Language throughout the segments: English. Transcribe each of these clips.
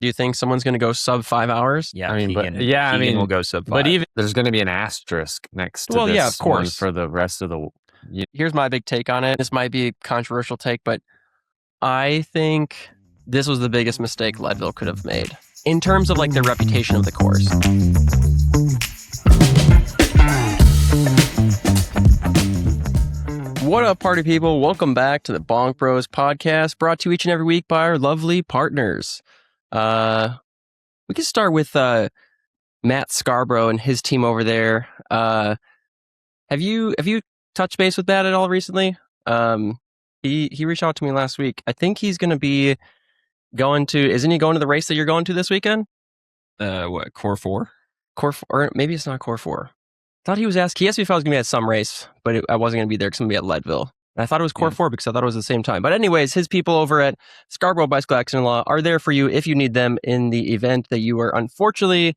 Do you think someone's going to go sub 5 hours? Yeah, I mean, Keegan, but yeah, I Keegan mean, will go sub 5. But even there's going to be an asterisk next to Well, this yeah, of one course. for the rest of the. Here's my big take on it. This might be a controversial take, but I think this was the biggest mistake Leadville could have made in terms of like the reputation of the course. What up, party people? Welcome back to the Bonk Bros podcast, brought to you each and every week by our lovely partners. We can start with Matt Scarborough and his team over there. Have you touched base with Matt at all recently? He reached out to me last week. I think he's going to be going to. Isn't he going to the race that you're going to this weekend? What, Core 4? Core 4, or maybe it's not Core 4. Thought he was asked. He asked me if I was going to be at some race, but I wasn't going to be there because I'm going to be at Leadville. And I thought it was Core 4 because I thought it was the same time. But anyways, his people over at Scarborough Bicycle Accident Law are there for you if you need them in the event that you are unfortunately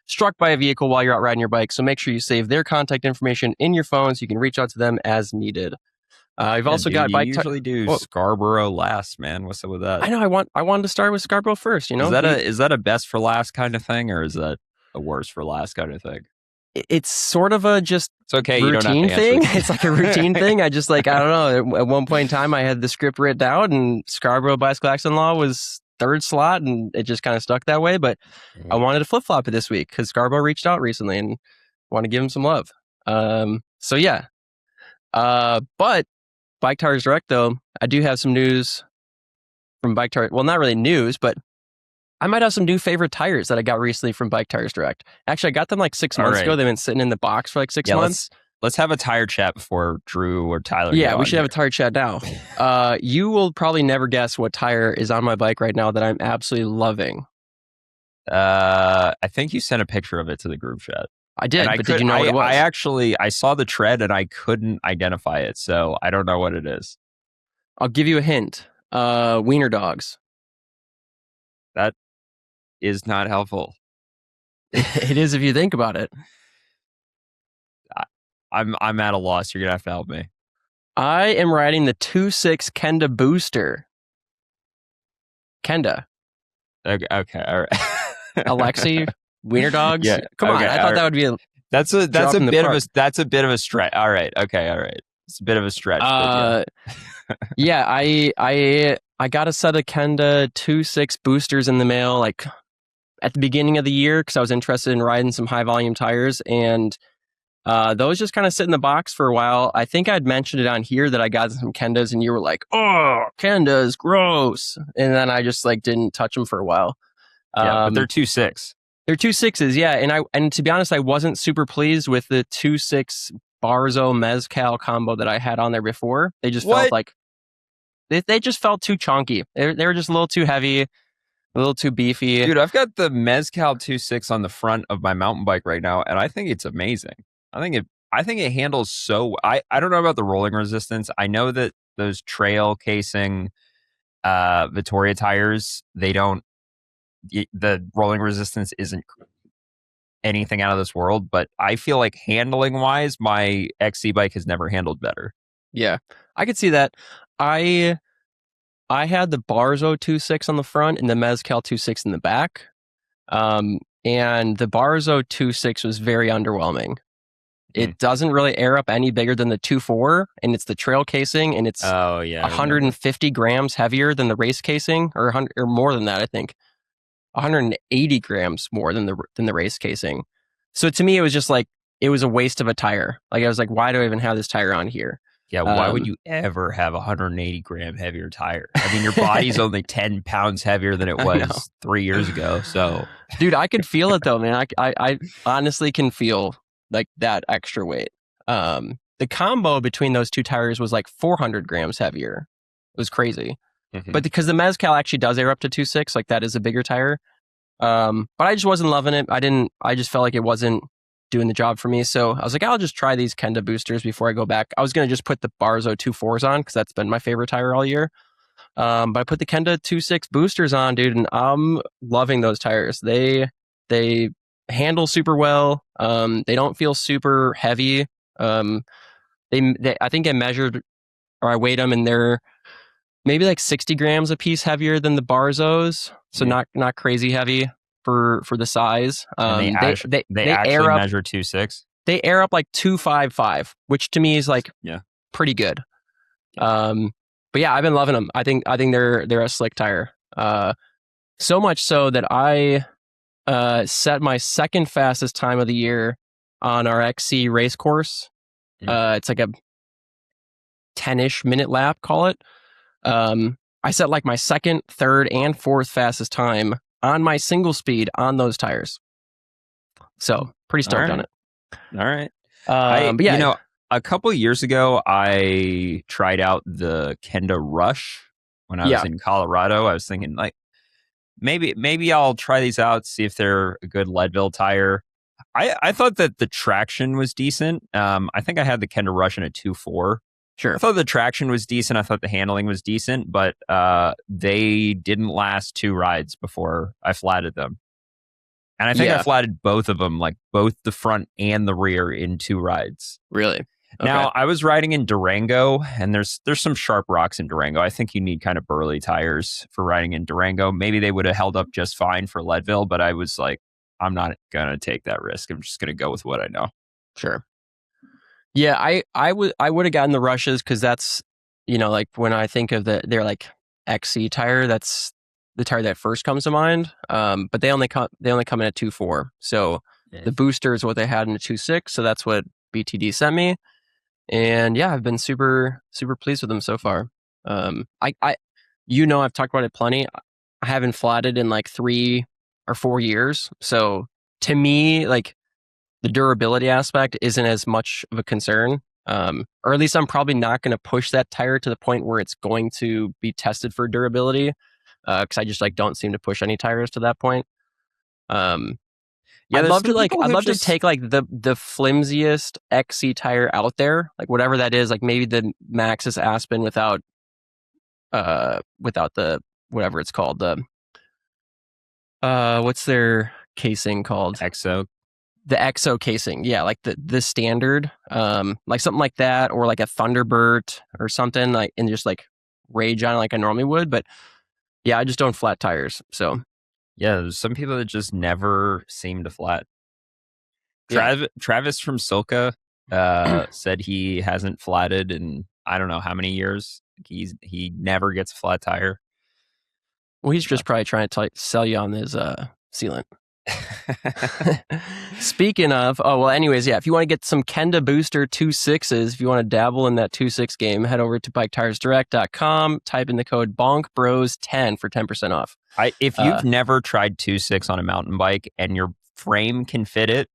struck by a vehicle while you're out riding your bike. So make sure you save their contact information in your phone so you can reach out to them as needed. You've also got bike. Usually do Scarborough last, man. What's up with that? I know. I wanted to start with Scarborough first. You know, is that a best for last kind of thing, or is that a worst for last kind of thing? It's sort of a just It's okay. routine You don't have to thing. answer. It's like a routine thing. I just like, I don't know. At one point in time, I had the script written out, and Scarborough Bicycle Accident Law was third slot, and it just kind of stuck that way. But I wanted to flip flop it this week because Scarborough reached out recently and want to give him some love. So yeah. But Bike Tires Direct, though, I do have some news from Bike Tires. Well, not really news, but I might have some new favorite tires that I got recently from Bike Tires Direct. Actually, I got them like 6 months ago. They've been sitting in the box for like 6 months. Let's have a tire chat before Drew or Tyler. Yeah, we should have a tire chat now. You will probably never guess what tire is on my bike right now that I'm absolutely loving. I think you sent a picture of it to the group chat. I did, but did you know what it was? I saw the tread and I couldn't identify it, so I don't know what it is. I'll give you a hint. Wiener dogs. That is not helpful. It is if you think about it. I'm at a loss. You're gonna have to help me. I am riding the 2.6 Kenda Booster. Kenda. Okay, all right. Alexi, Wiener dogs. Yeah, come on. I thought that would be a that's a bit of a stretch. All right. It's a bit of a stretch. Yeah, I got a set of Kenda 2.6 boosters in the mail like at the beginning of the year because I was interested in riding some high volume tires, and those just kind of sit in the box for a while. I think I'd mentioned it on here that I got some Kendas, and you were like, "Oh, Kendas, gross," and then I just like didn't touch them for a while. But they're 2.6. They're 2.6s, yeah. And to be honest, I wasn't super pleased with the 2.6 Barzo Mezcal combo that I had on there before. They just felt like they just felt too chunky. They were just a little too heavy, a little too beefy. Dude, I've got the Mezcal 2.6 on the front of my mountain bike right now, and I think it's amazing. I think it handles so. I don't know about the rolling resistance. I know that those trail casing Vittoria tires, they don't. The rolling resistance isn't anything out of this world, but I feel like handling wise, my XC bike has never handled better. Yeah, I could see that. I had the Barzo 2.6 on the front and the Mezcal 2.6 in the back. And the Barzo 2.6 was very underwhelming. It doesn't really air up any bigger than the 2.4, and it's the trail casing, and it's 150 grams heavier than the race casing, or more than that, I think. 180 grams more than the race casing. So to me, it was just like, it was a waste of a tire. Like I was like, why do I even have this tire on here? Yeah, why would you ever have a 180 gram heavier tire? I mean, your body's only 10 pounds heavier than it was 3 years ago. So, dude, I could feel it though, man. I honestly can feel like that extra weight. The combo between those two tires was like 400 grams heavier. It was crazy. But because the Mezcal actually does air up to 2.6, like that is a bigger tire. But I just wasn't loving it. I just felt like it wasn't doing the job for me. So I was like, I'll just try these Kenda boosters before I go back. I was going to just put the Barzo 2.4s on because that's been my favorite tire all year. But I put the Kenda 2.6 boosters on, dude, and I'm loving those tires. They handle super well. They don't feel super heavy. I think I measured or I weighed them, and they're maybe like 60 grams a piece heavier than the Barzos. so not crazy heavy for the size. And they actually air up, measure 2.6. They air up like 2.55, which to me is like pretty good. But yeah, I've been loving them. I think they're a slick tire. So much so that I set my second fastest time of the year on our XC race course. It's like a 10-ish minute lap, call it. I set like my second, third, and fourth fastest time on my single speed on those tires. So pretty stoked on it. All right. But yeah, you know, a couple years ago, I tried out the Kenda Rush when I was in Colorado. I was thinking like, maybe I'll try these out, see if they're a good Leadville tire. I thought that the traction was decent. I think I had the Kenda Rush in a 2.4. Sure. I thought the traction was decent. I thought the handling was decent, but they didn't last 2 rides before I flatted them. And I think I flatted both of them, like both the front and the rear in 2 rides. Really? Okay. Now, I was riding in Durango, and there's some sharp rocks in Durango. I think you need kind of burly tires for riding in Durango. Maybe they would have held up just fine for Leadville, but I was like, I'm not going to take that risk. I'm just going to go with what I know. Sure. Yeah, I would have gotten the Rushes because that's, you know, like when I think of they're like XC tire, that's the tire that first comes to mind. But they only come in at 2.4. So the booster is what they had in a 2.6. So that's what BTD sent me. And yeah, I've been super, super pleased with them so far. I've talked about it plenty. I haven't flatted in like 3 or 4 years. So to me, like the durability aspect isn't as much of a concern. Or at least I'm probably not going to push that tire to the point where it's going to be tested for durability. Because I just like don't seem to push any tires to that point. I'd love to take like the flimsiest XC tire out there, like whatever that is, like maybe the Maxxis Aspen without the whatever it's called, the what's their casing called? EXO. The EXO casing, yeah, like the standard, like something like that, or like a Thunderbird or something, like, and just like rage on it like I normally would. But yeah, I just don't flat tires, so. Yeah, there's some people that just never seem to flat. Travis from SILCA said he hasn't flatted in I don't know how many years. He never gets a flat tire. Well, he's just probably trying to sell you on his sealant. Speaking of, anyways, if you want to get some Kenda Booster 2.6s, if you want to dabble in that 2.6 game, head over to biketiresdirect.com, type in the code bonkbros10 for 10% off. If you've never tried 2.6 on a mountain bike and your frame can fit it,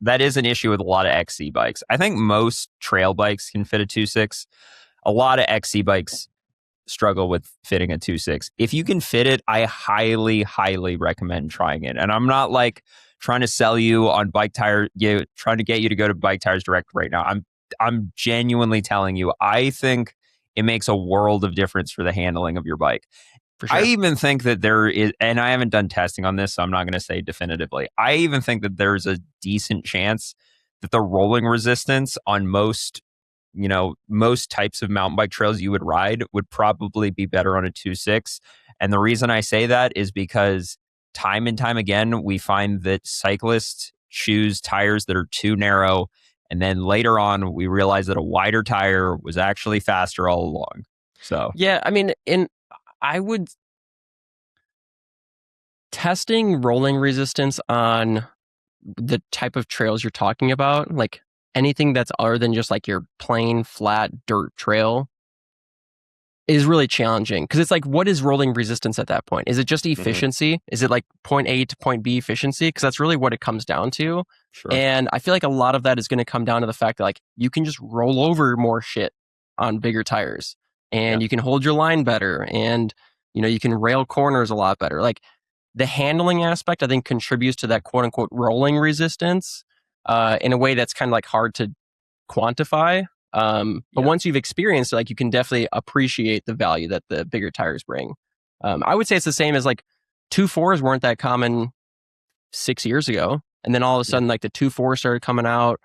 that is an issue with a lot of XC bikes. I think most trail bikes can fit a 2.6. A lot of XC bikes struggle with fitting a 2.6. If you can fit it, I highly, highly recommend trying it. And I'm not like trying to sell you on bike tire, trying to get you to go to Bike Tires Direct right now. I'm genuinely telling you, I think it makes a world of difference for the handling of your bike. For sure. I even think that there is, and I haven't done testing on this, so I'm not going to say definitively. I even think that there's a decent chance that the rolling resistance on most types of mountain bike trails you would ride would probably be better on a 2.6. And the reason I say that is because time and time again, we find that cyclists choose tires that are too narrow. And then later on, we realize that a wider tire was actually faster all along. So, yeah, I mean, testing rolling resistance on the type of trails you're talking about, like anything that's other than just like your plain flat dirt trail, is really challenging. Because it's like, what is rolling resistance at that point? Is it just efficiency? Is it like point A to point B efficiency? Because that's really what it comes down to. Sure. And I feel like a lot of that is going to come down to the fact that like you can just roll over more shit on bigger tires, and you can hold your line better, and you can rail corners a lot better. Like the handling aspect, I think, contributes to that quote unquote rolling resistance in a way that's kind of like hard to quantify. But once you've experienced it, like you can definitely appreciate the value that the bigger tires bring. I would say it's the same as like 2.4s weren't that common 6 years ago. And then all of a sudden, like the 2.4 started coming out.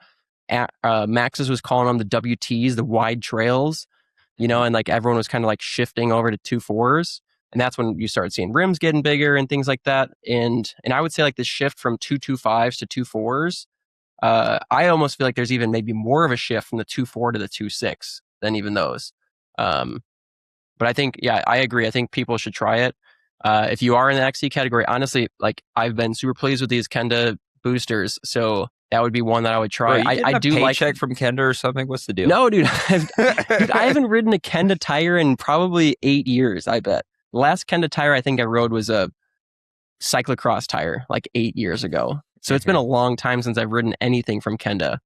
Maxxis was calling them the WTs, the wide trails, and like everyone was kind of like shifting over to 2.4s. And that's when you start seeing rims getting bigger and things like that. And I would say like the shift from 225s to 24s, I almost feel like there's even maybe more of a shift from the 2.4 to the 2.6 than even those. But I think, yeah, I agree. I think people should try it. If you are in the XC category, honestly, like I've been super pleased with these Kenda boosters. So that would be one that I would try. Bro, I do like paycheck from Kenda or something. What's the deal? No, dude, I haven't ridden a Kenda tire in probably 8 years. I bet the last Kenda tire I think I rode was a cyclocross tire like 8 years ago. So it's been a long time since I've ridden anything from Kenda,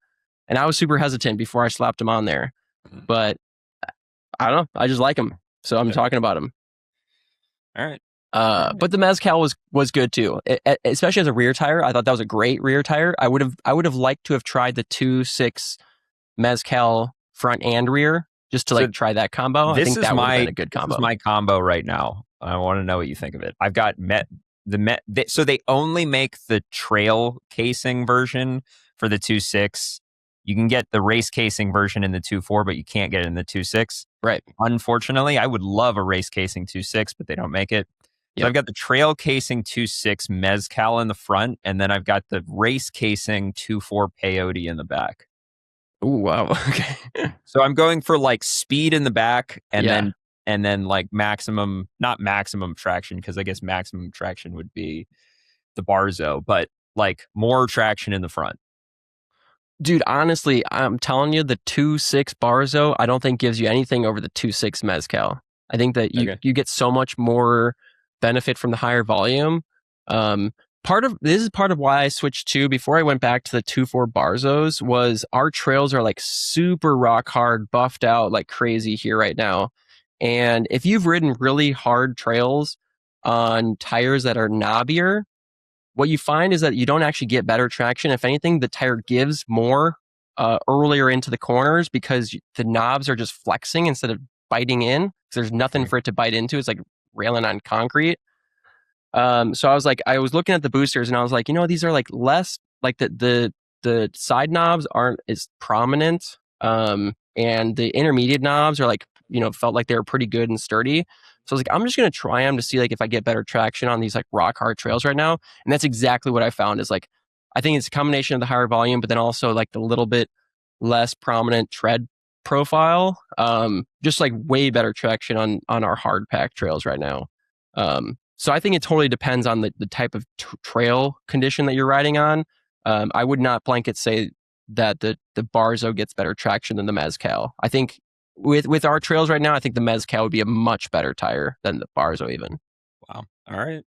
and I was super hesitant before I slapped them on there. But I don't know. I just like them, so I'm talking about them. All right. But the Mezcal was good too, especially as a rear tire. I thought that was a great rear tire. I would have liked to have tried the 2.6 Mezcal front and rear just to try that combo. I think that would have been a good combo. This is my combo right now. I want to know what you think of it. I've got so they only make the trail casing version for the 2.6. You can get the race casing version in the 2.4, but you can't get it in the 2.6. Right. Unfortunately, I would love a race casing 2.6, but they don't make it. So I've got the trail casing 2.6 Mezcal in the front, and then I've got the race casing 2.4 peyote in the back. Oh, wow. Okay. So I'm going for like speed in the back, and then like not maximum traction, because I guess maximum traction would be the Barzo, but like more traction in the front. Dude, honestly, I'm telling you, the 2.6 Barzo, I don't think gives you anything over the 2.6 Mezcal. I think that you get so much more benefit from the higher volume. This is part of why I switched to, before I went back to the 2.4 Barzos, was our trails are like super rock hard, buffed out like crazy here right now. And if you've ridden really hard trails on tires that are knobbier, what you find is that you don't actually get better traction. If anything, the tire gives more earlier into the corners because the knobs are just flexing instead of biting in. So there's nothing for it to bite into. It's like railing on concrete. So I was looking at the boosters and I was like, these are like less, like the side knobs aren't as prominent. And the intermediate knobs are like, felt like they were pretty good and sturdy. So I was like, I'm just going to try them to see like if I get better traction on these like rock hard trails right now. And that's exactly what I found is like, I think it's a combination of the higher volume, but then also like the little bit less prominent tread profile. Just like way better traction on our hard pack trails right now. So I think it totally depends on the type of trail condition that you're riding on. I would not blanket say that the Barzo gets better traction than the Mezcal. I think with our trails right now, I think the Mezcal would be a much better tire than the Barzo even. Wow. All right.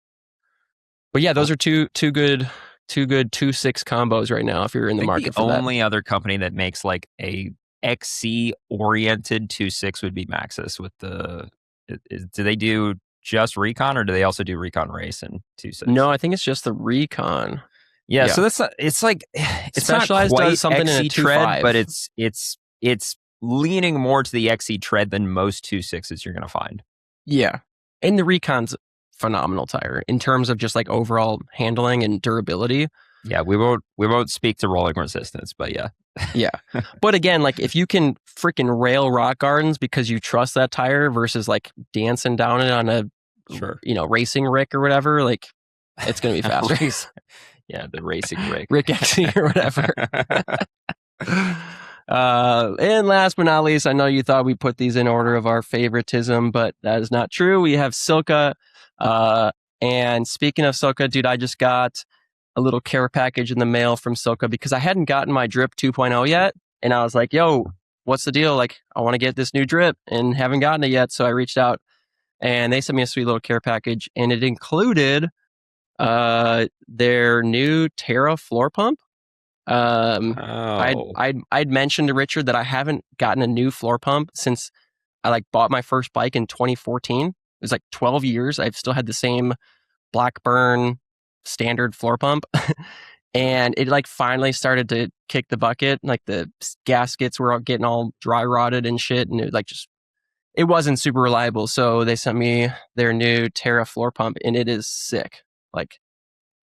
But yeah, those are two good 2.6 combos right now if you're in the market for that. The only other company that makes like a XC oriented 2.6 would be Maxxis with do they do just Recon or do they also do Recon Race and 2.6? No, I think it's just the Recon. Yeah. So it's like it's Specialized not quite does something XC in a tread, 2.5. but it's leaning more to the XC tread than most 2.6s you're going to find. Yeah. And the Recon's phenomenal tire in terms of just like overall handling and durability. Yeah, we won't speak to rolling resistance, but yeah. Yeah. But again, like if you can freaking rail rock gardens because you trust that tire versus like dancing down it on a racing Rick or whatever, like it's going to be faster. Yeah, the racing Rick XC or whatever. And last but not least, I know you thought we put these in order of our favoritism, but that is not true. We have SILCA. And speaking of SILCA, dude, I just got a little care package in the mail from SILCA because I hadn't gotten my drip 2.0 yet. And I was like, yo, what's the deal? Like, I want to get this new drip and haven't gotten it yet. So I reached out and they sent me a sweet little care package and it included their new Terra floor pump. I'd mentioned to Richard that I haven't gotten a new floor pump since I like bought my first bike in 2014. It was like 12 years. I've still had the same Blackburn standard floor pump. And it like finally started to kick the bucket. Like the gaskets were all getting all dry rotted and shit. And it like it wasn't super reliable. So they sent me their new Terra floor pump and it is sick. Like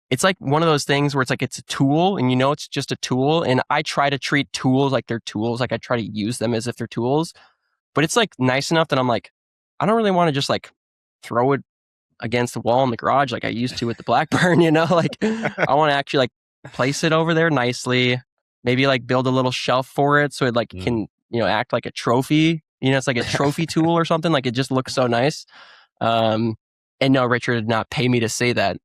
it's like one of those things where it's like it's a tool and it's just a tool. And I try to treat tools like they're tools. Like I try to use them as if they're tools. But it's like nice enough that I'm like, I don't really want to just like throw it against the wall in the garage like I used to with the Blackburn, you know, like I want to actually like place it over there nicely, maybe like build a little shelf for it so it like can, you know, act like a trophy, you know, it's like a trophy tool or something, like it just looks so nice. And no, Richard did not pay me to say that.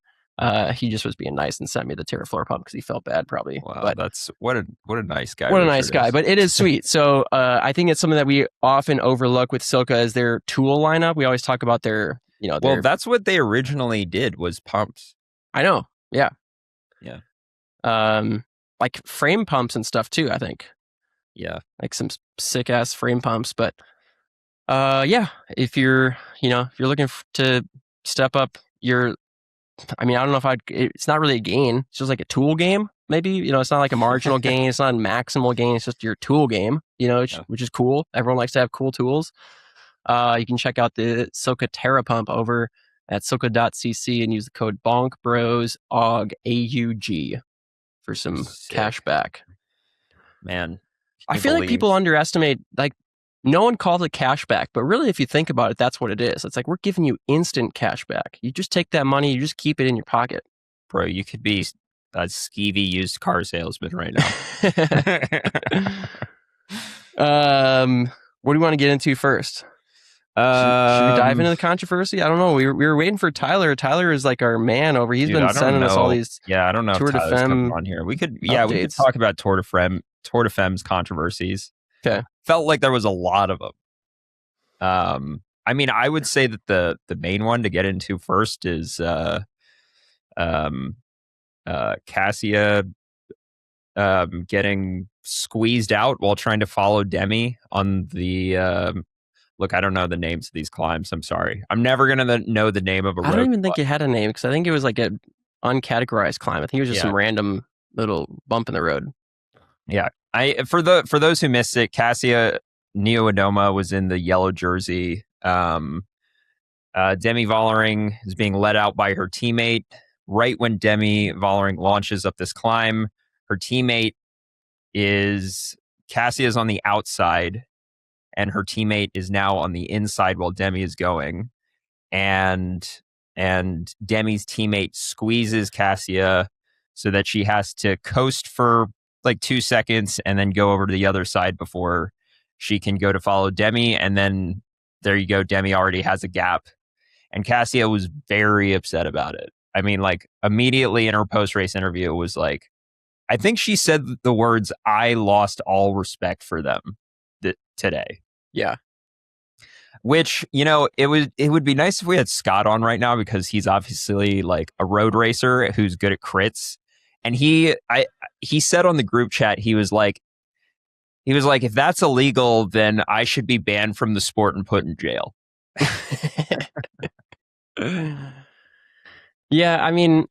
He just was being nice and sent me the Terraflor pump because he felt bad probably. Wow, but that's what a nice guy. What a Richard nice guy, is. but it is sweet. So I think it's something that we often overlook with SILCA is their tool lineup. We always talk about their, you know, well, that's what they originally did was pumps. I know. Yeah. Yeah. Like frame pumps and stuff too, I think. Yeah. Like some sick ass frame pumps. But yeah, if you're looking to step up your, I mean, I don't know if it's not really a gain. It's just like a tool game, maybe. You know, it's not like a marginal gain. It's not a maximal gain. It's just your tool game, you know, which is cool. Everyone likes to have cool tools. You can check out the SILCA Terra Pump over at silca.cc and use the code bonkbrosaug, AUG, for some cash back. Man, I feel like people underestimate, like, no one calls it cash back, but really, if you think about it, that's what it is. It's like we're giving you instant cash back. You just take that money, you just keep it in your pocket. Bro, you could be a skeevy used car salesman right now. What do you want to get into first? Should we dive into the controversy? I don't know. We were waiting for Tyler. Tyler is like our man over. He's been sending us all these. Yeah, I don't know Tour if de Tyler's Femme coming on here. We could updates. talk about Tour de Femmes controversies. Okay. Felt like there was a lot of them. I mean, I would say that the main one to get into first is Cassia getting squeezed out while trying to follow Demi on the look, I don't know the names of these climbs. I'm sorry. I'm never going to know the name of a road. I don't even think it had a name because I think it was like an uncategorized climb. I think it was just some random little bump in the road. Yeah. For those who missed it, Cassia Neo-Adoma was in the yellow jersey. Demi Vollering is being led out by her teammate. Right when Demi Vollering launches up this climb, her teammate Cassia's on the outside, and her teammate is now on the inside while Demi is going. And Demi's teammate squeezes Cassia so that she has to coast for like 2 seconds and then go over to the other side before she can go to follow Demi. And then there you go. Demi already has a gap. And Cassia was very upset about it. I mean, like immediately in her post-race interview, it was like, I think she said the words, "I lost all respect for them today." Yeah. Which, you know, it would be nice if we had Scott on right now because he's obviously like a road racer who's good at crits. And he said on the group chat, he was like, if that's illegal, then I should be banned from the sport and put in jail. Yeah, I mean,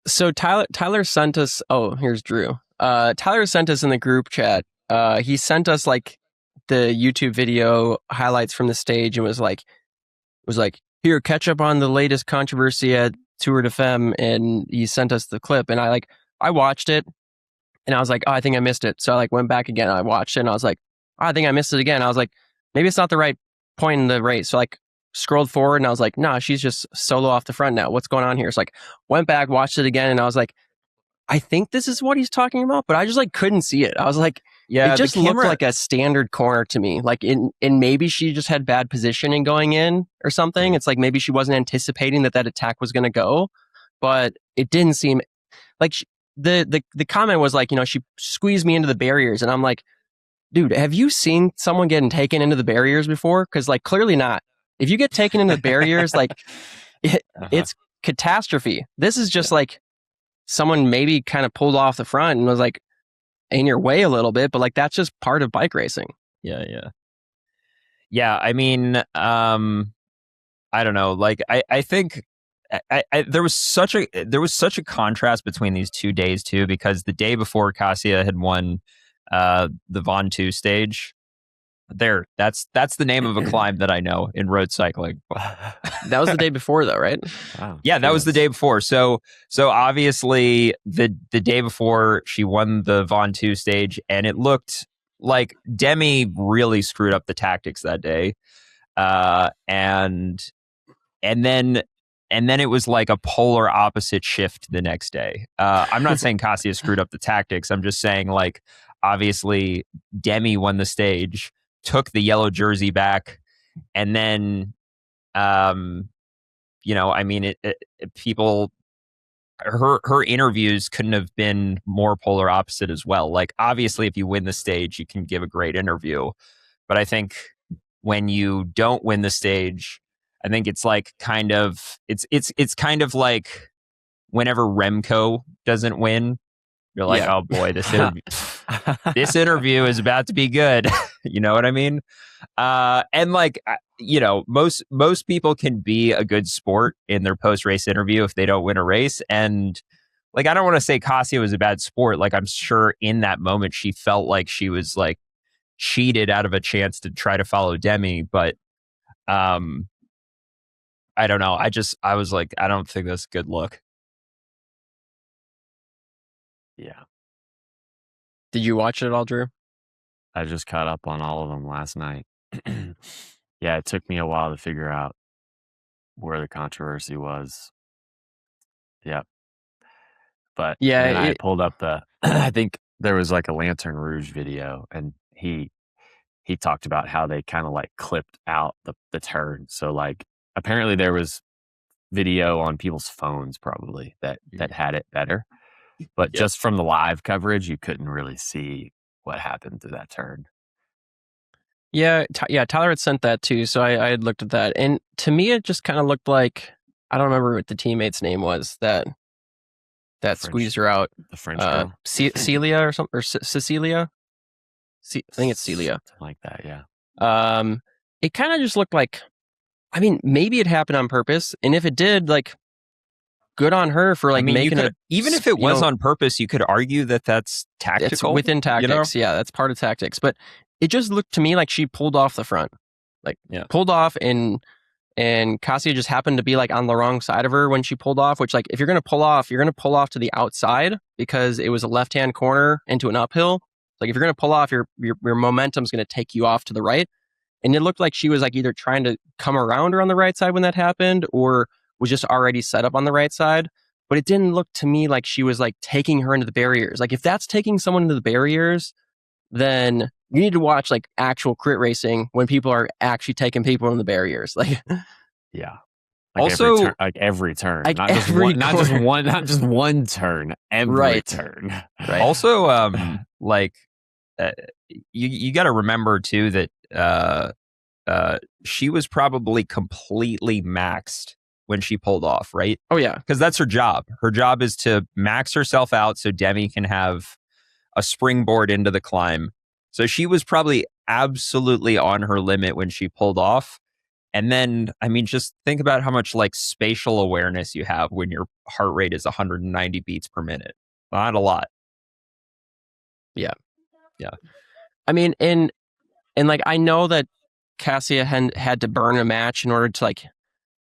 so Tyler sent us. Oh, here's Drew. Tyler sent us in the group chat. He sent us like the YouTube video highlights from the stage and was like, here, catch up on the latest controversy at Tour de Femme, and he sent us the clip, and I watched it, and I was like, oh, I think I missed it. So I like went back again, and I watched it, and I was like, oh, I think I missed it again. I was like, maybe it's not the right point in the race. So like scrolled forward, and I was like, nah, she's just solo off the front now. What's going on here? So like went back, watched it again, and I was like, I think this is what he's talking about, but I just like couldn't see it. I was like, yeah, it just looked like a standard corner to me. Like and maybe she just had bad positioning going in or something. It's like maybe she wasn't anticipating that attack was going to go, but it didn't seem like the comment was like, you know, she squeezed me into the barriers, and I'm like, dude, have you seen someone getting taken into the barriers before? Because like clearly not. If you get taken into the barriers, like it's catastrophe. This is just like someone maybe kind of pulled off the front and was like in your way a little bit, but like that's just part of bike racing. Yeah. I mean, I don't know. Like I think there was such a contrast between these 2 days too, because the day before Cassia had won the Von 2 stage. That's the name of a climb that I know in road cycling. That was the day before though, right? Wow. Yeah, that was the day before. So obviously the day before she won the Von 2 stage, and it looked like Demi really screwed up the tactics that day. And and then it was like a polar opposite shift the next day. I'm not saying Cassia screwed up the tactics. I'm just saying, like, obviously Demi won the stage, took the yellow jersey back, and then, you know, I mean, people, her interviews couldn't have been more polar opposite as well. Like, obviously, if you win the stage, you can give a great interview, but I think when you don't win the stage, I think it's like kind of it's kind of like whenever Remco doesn't win, you're like, oh boy, this interview is about to be good. You know what I mean? And like, you know, most people can be a good sport in their post race interview if they don't win a race. And like, I don't want to say Cassia was a bad sport. Like, I'm sure in that moment she felt like she was like cheated out of a chance to try to follow Demi, but I don't know. I was like, I don't think that's a good look. Yeah. Did you watch it all, Drew? I just caught up on all of them last night. Yeah, it took me a while to figure out where the controversy was. Yep. But yeah, I pulled up I think there was like a Lantern Rouge video, and he talked about how they kind of like clipped out the turn. So like apparently there was video on people's phones probably that had it better. But just from the live coverage, you couldn't really see what happened to that turn. Yeah, Tyler had sent that too, so I had looked at that, and to me, it just kind of looked like, I don't remember what the teammate's name was that squeezed her out. The French girl, Celia or something, or Cecilia. I think it's Celia. Something like that, yeah. It kind of just looked like, I mean, maybe it happened on purpose, and if it did, like, good on her for like making it. Even if it was on purpose, you could argue that that's tactical. It's within tactics, yeah, that's part of tactics. But it just looked to me like she pulled off the front, like pulled off, and Cassia just happened to be like on the wrong side of her when she pulled off. Which, like, if you're gonna pull off, you're gonna pull off to the outside because it was a left-hand corner into an uphill. Like, if you're gonna pull off, your momentum's gonna take you off to the right. And it looked like she was like either trying to come around her on the right side when that happened, or was just already set up on the right side. But it didn't look to me like she was like taking her into the barriers. Like, if that's taking someone into the barriers, then you need to watch like actual crit racing when people are actually taking people in the barriers. Like, yeah. Like also, every turn, like not just one turn, every turn. Right. Also, like, you got to remember too that she was probably completely maxed when she pulled off, right? Oh yeah, because that's her job. Her job is to max herself out so Demi can have a springboard into the climb. So she was probably absolutely on her limit when she pulled off. And then, I mean, just think about how much like spatial awareness you have when your heart rate is 190 beats per minute. Not a lot. Yeah. I mean, and like, I know that Cassia had to burn a match in order to like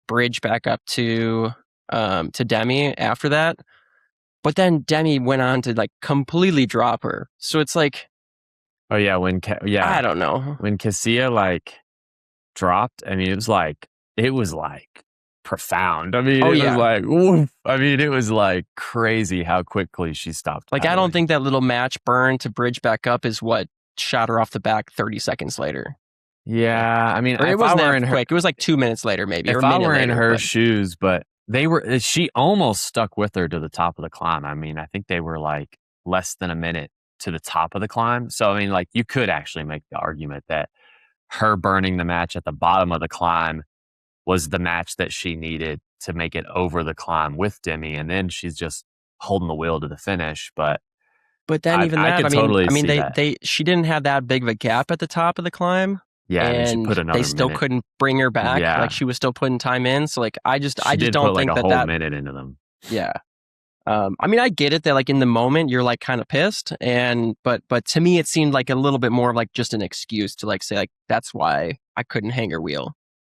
bridge back up to Demi after that. But then Demi went on to like completely drop her. So it's like, oh yeah, I don't know, when Cassia like dropped, I mean, it was like profound. I mean, it was like, oof. I mean, it was like crazy how quickly she stopped. Like, I don't think that little match burn to bridge back up is what shot her off the back 30 seconds later. Yeah, I mean, it wasn't that quick. It was like 2 minutes later, maybe. If or I were in her shoes, but she almost stuck with her to the top of the climb. I mean, I think they were like less than a minute to the top of the climb. So, I mean, like, you could actually make the argument that her burning the match at the bottom of the climb was the match that she needed to make it over the climb with Demi, and then she's just holding the wheel to the finish. But then I she didn't have that big of a gap at the top of the climb. Yeah, and she put another they still minute. couldn't bring her back. Yeah. Like, she was still putting time in. So like, I just don't put think like a whole minute into them. Yeah. I mean, I get it that like in the moment you're like kind of pissed, but to me it seemed like a little bit more of like just an excuse to like say like, that's why I couldn't hang her wheel.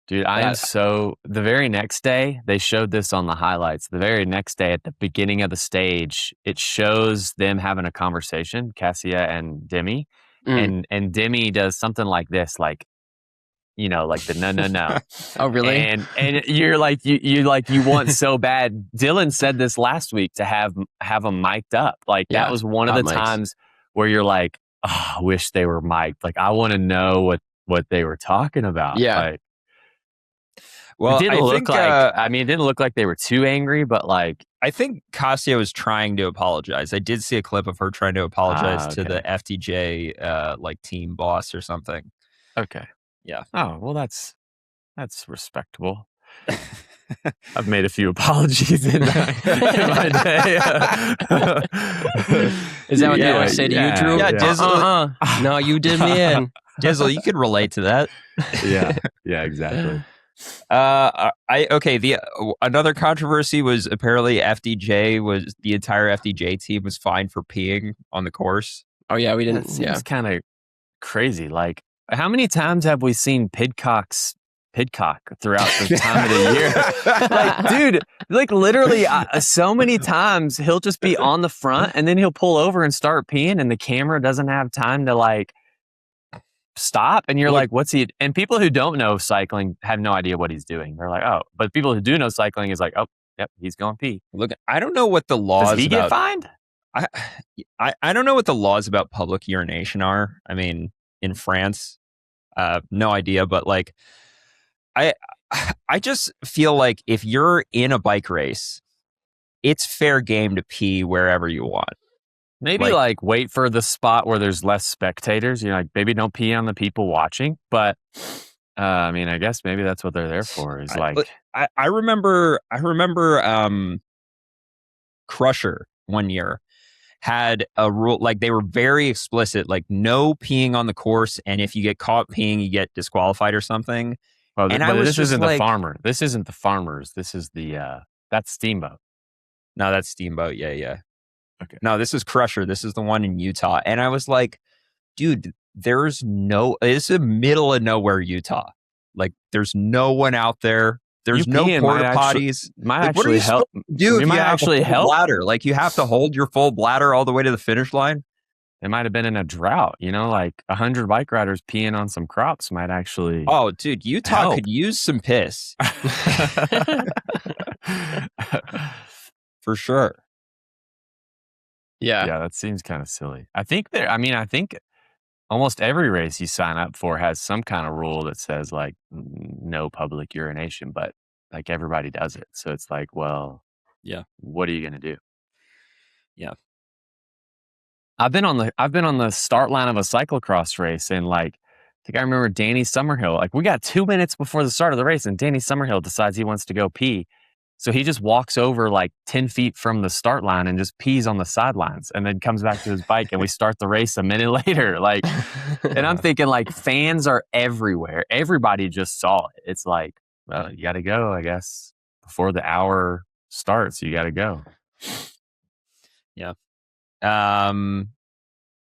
Dude, the very next day, they showed this on the highlights. The very next day at the beginning of the stage, it shows them having a conversation, Cassia and Demi. And Demi does something like this, like like the no. Oh, really? And you're like you want so bad. Dylan said this last week to have them mic'd up. Like that was one of the times where you're like, oh, I wish they were mic'd. Like I want to know what they were talking about. Yeah. Like, well, it didn't look like they were too angry, but like I think Cassia was trying to apologize. I did see a clip of her trying to apologize to the FTJ like team boss or something. Okay. Yeah. Oh, well, that's respectable. I've made a few apologies in my day. Is that what they always say to you, Drew? Yeah, Dizzle. No, you did me in. Dizzle, you could relate to that. Yeah, exactly. Another controversy was apparently the entire FDJ team was fined for peeing on the course. Oh yeah, we didn't. That seems kind of crazy. Like, how many times have we seen Pidcock throughout the time of the year? Like, dude, like literally so many times he'll just be on the front and then he'll pull over and start peeing and the camera doesn't have time to like stop. And you're like, what's he? And people who don't know cycling have no idea what he's doing. They're like, oh, but people who do know cycling is like, oh, yep, he's going pee. Look, I don't know what the laws Does he get fined? I don't know what the laws about public urination are. I mean, in France, no idea, but like, I just feel like if you're in a bike race, it's fair game to pee wherever you want. Maybe like wait for the spot where there's less spectators. You're like, maybe don't pee on the people watching. But I mean, I guess maybe that's what they're there for. Is I remember Crusher one year had a rule, like they were very explicit, like no peeing on the course, and if you get caught peeing, you get disqualified or something. Well, this isn't the farmer. This isn't the farmers. This is that's Steamboat. No, that's Steamboat. Yeah. Okay. No, this is Crusher. This is the one in Utah. And I was like, dude, it's the middle of nowhere, Utah. Like, there's no one out there. There's no porta potties. Might actually help. Dude, you might actually help. Bladder. Like, you have to hold your full bladder all the way to the finish line. It might have been in a drought, like 100 bike riders peeing on some crops might actually. Oh, dude, Utah could use some piss. For sure. Yeah, that seems kind of silly. I think almost every race you sign up for has some kind of rule that says like no public urination, but like everybody does it. So it's like, well, yeah, what are you going to do? Yeah. I've been on the start line of a cyclocross race and like I think I remember Danny Summerhill, like we got 2 minutes before the start of the race and Danny Summerhill decides he wants to go pee. So he just walks over like 10 feet from the start line and just pees on the sidelines and then comes back to his bike and we start the race a minute later. Like, and I'm thinking like fans are everywhere. Everybody just saw it. It's like, well, you got to go, I guess, before the hour starts. You got to go. Yeah.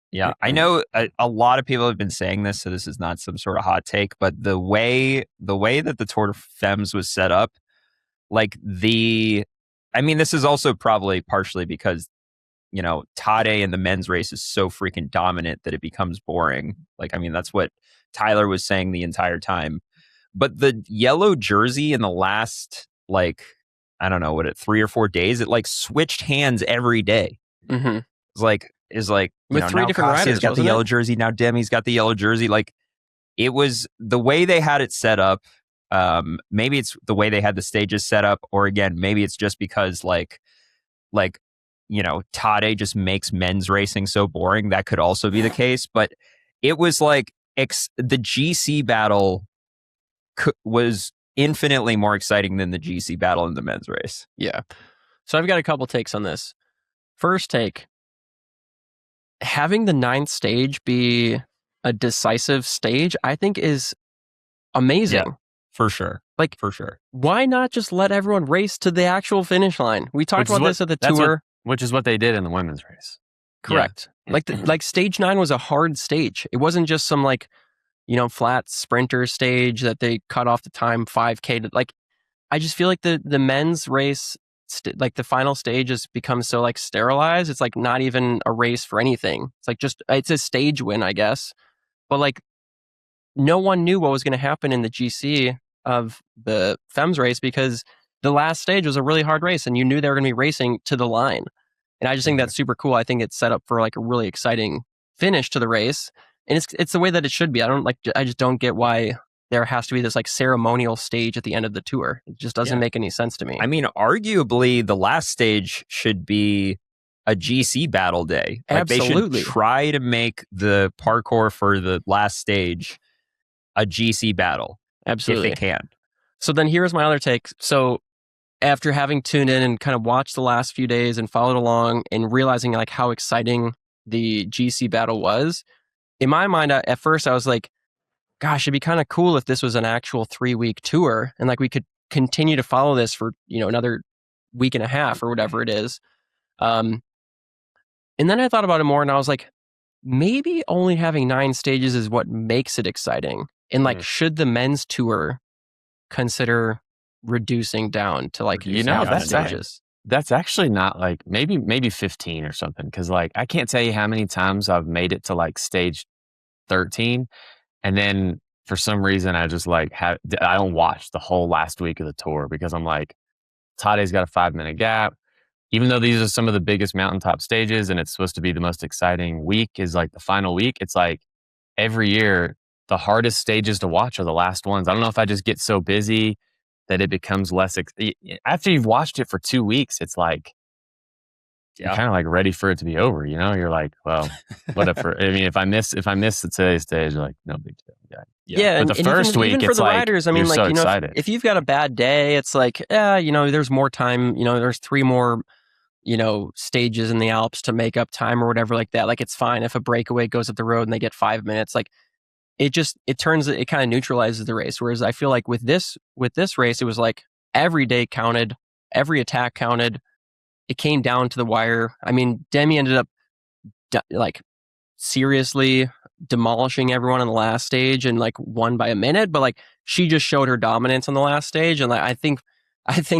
Yeah, I know a lot of people have been saying this, so this is not some sort of hot take, but the way that the Tour de Femmes was set up, like this is also probably partially because, Tade in the men's race is so freaking dominant that it becomes boring. Like, I mean, that's what Tyler was saying the entire time. But the yellow jersey in the last, like, I don't know, 3 or 4 days, it like switched hands every day. Mm-hmm. Is like with 3 different riders. Got the yellow jersey. Now Demi's got the yellow jersey. Like, it was the way they had it set up. Maybe it's the way they had the stages set up, or again, maybe it's just because like Tade just makes men's racing so boring. That could also be the case. But it was like the GC battle was infinitely more exciting than the GC battle in the men's race. Yeah. So I've got a couple takes on this. First take, having the 9th stage be a decisive stage, I think is amazing. Yeah, for sure. Like, for sure. Why not just let everyone race to the actual finish line? We talked about this at the tour. Which is what they did in the women's race. Correct. Yeah. Like stage 9 was a hard stage. It wasn't just some flat sprinter stage that they cut off the time 5K. I just feel like the men's race, the final stage has become so like sterilized. It's like not even a race for anything. It's like it's a stage win, I guess. But like no one knew what was going to happen in the GC of the Femmes race because the last stage was a really hard race and you knew they were going to be racing to the line. And I just think that's super cool. I think it's set up for like a really exciting finish to the race. And it's the way that it should be. I just don't get why there has to be this like ceremonial stage at the end of the tour. It just doesn't make any sense to me. I mean, arguably the last stage should be a GC battle day. Like Absolutely. They should try to make the parkour for the last stage a GC battle. Absolutely. If they can. So then here's my other take. So after having tuned in and kind of watched the last few days and followed along and realizing like how exciting the GC battle was, in my mind, at first I was like, gosh, it'd be kind of cool if this was an actual 3-week tour and like we could continue to follow this for, another week and a half or whatever it is. And then I thought about it more and I was like, maybe only having 9 stages is what makes it exciting. And like, should the men's tour consider reducing down to like stages? That's actually not like maybe 15 or something. Because like I can't tell you how many times I've made it to like stage 13, and then for some reason I just like I don't watch the whole last week of the tour because I'm like, Tade's got a 5-minute gap. Even though these are some of the biggest mountaintop stages and it's supposed to be the most exciting week is like the final week, it's like every year the hardest stages to watch are the last ones. I don't know if I just get so busy that it becomes less after you've watched it for 2 weeks, it's like you're kind of like ready for it to be over, You're like, well, whatever. I mean, if I miss today's stage, you're like, no big deal. Yeah, but the first week, even for it's the like, riders, I mean, like, if you've got a bad day, it's like, there's more time, there's 3 more, stages in the Alps to make up time or whatever like that. Like, it's fine if a breakaway goes up the road and they get 5 minutes. Like, it kind of neutralizes the race. Whereas I feel like with this race, it was like every day counted, every attack counted. It came down to the wire. I mean, Demi ended up like seriously demolishing everyone on the last stage and like won by a minute, but like she just showed her dominance on the last stage. And like, I think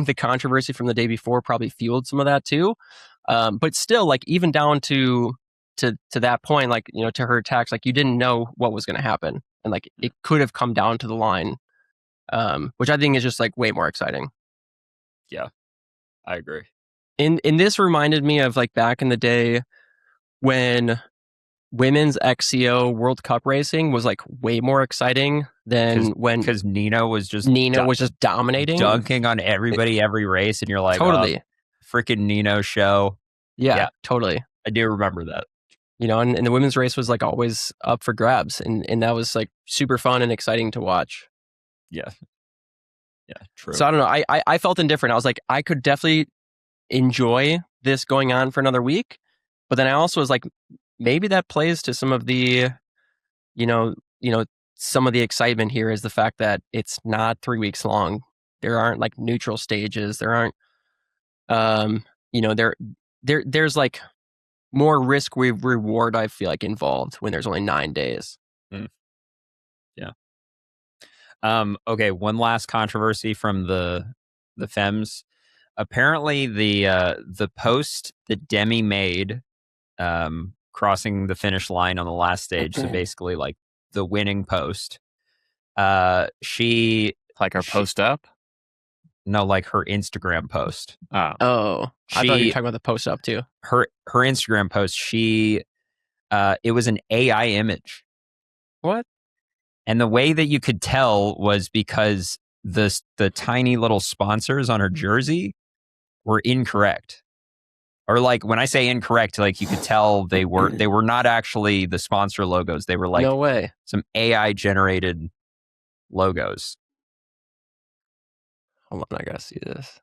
the controversy from the day before probably fueled some of that too. But still, like even down to that point, like, to her attacks, like you didn't know what was going to happen. And like, it could have come down to the line, which I think is just like way more exciting. Yeah, I agree. And this reminded me of like back in the day when women's XCO World Cup racing was like way more exciting than because Nina was just dominating, dunking on everybody every race, and you're like, totally freaking Nino show. Yeah, totally. I do remember that. And the women's race was like always up for grabs, and that was like super fun and exciting to watch. Yeah, true. So I don't know. I felt indifferent. I was like, I could definitely enjoy this going on for another week, but then I also was like, maybe that plays to some of the, some of the excitement here is the fact that it's not 3 weeks long. There aren't like neutral stages. There aren't, there's like more risk reward, I feel like, involved when there's only 9 days. Yeah. Okay. One last controversy from the Femmes. Apparently the post that Demi made, crossing the finish line on the last stage, so basically like the winning post, she like her post up? No, like her Instagram post. I thought you were talking about the post up too. Her Instagram post, it was an AI image. What? And the way that you could tell was because the tiny little sponsors on her jersey were incorrect. Or like when I say incorrect, like you could tell they were not actually the sponsor logos. They were like, no way, some AI generated logos. Hold on, I gotta see this.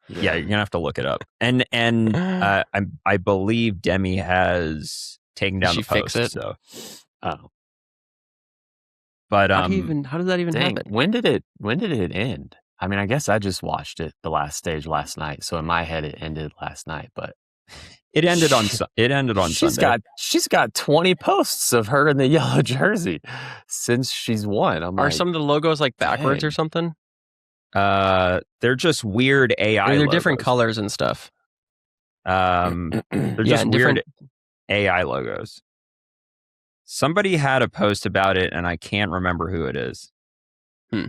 Yeah, you're gonna have to look it up. And I believe Demi has taken down the post. Fix it? So. But how does that even happen? When did it end? I mean, I guess I just watched it the last stage last night, so in my head it ended last night. But it ended on Sunday. She's got 20 posts of her in the yellow jersey since she's won. Are some of the logos like backwards or something? They're just weird AI. They're logos. Different colors and stuff. They're just weird AI logos. Somebody had a post about it, and I can't remember who it is. Oh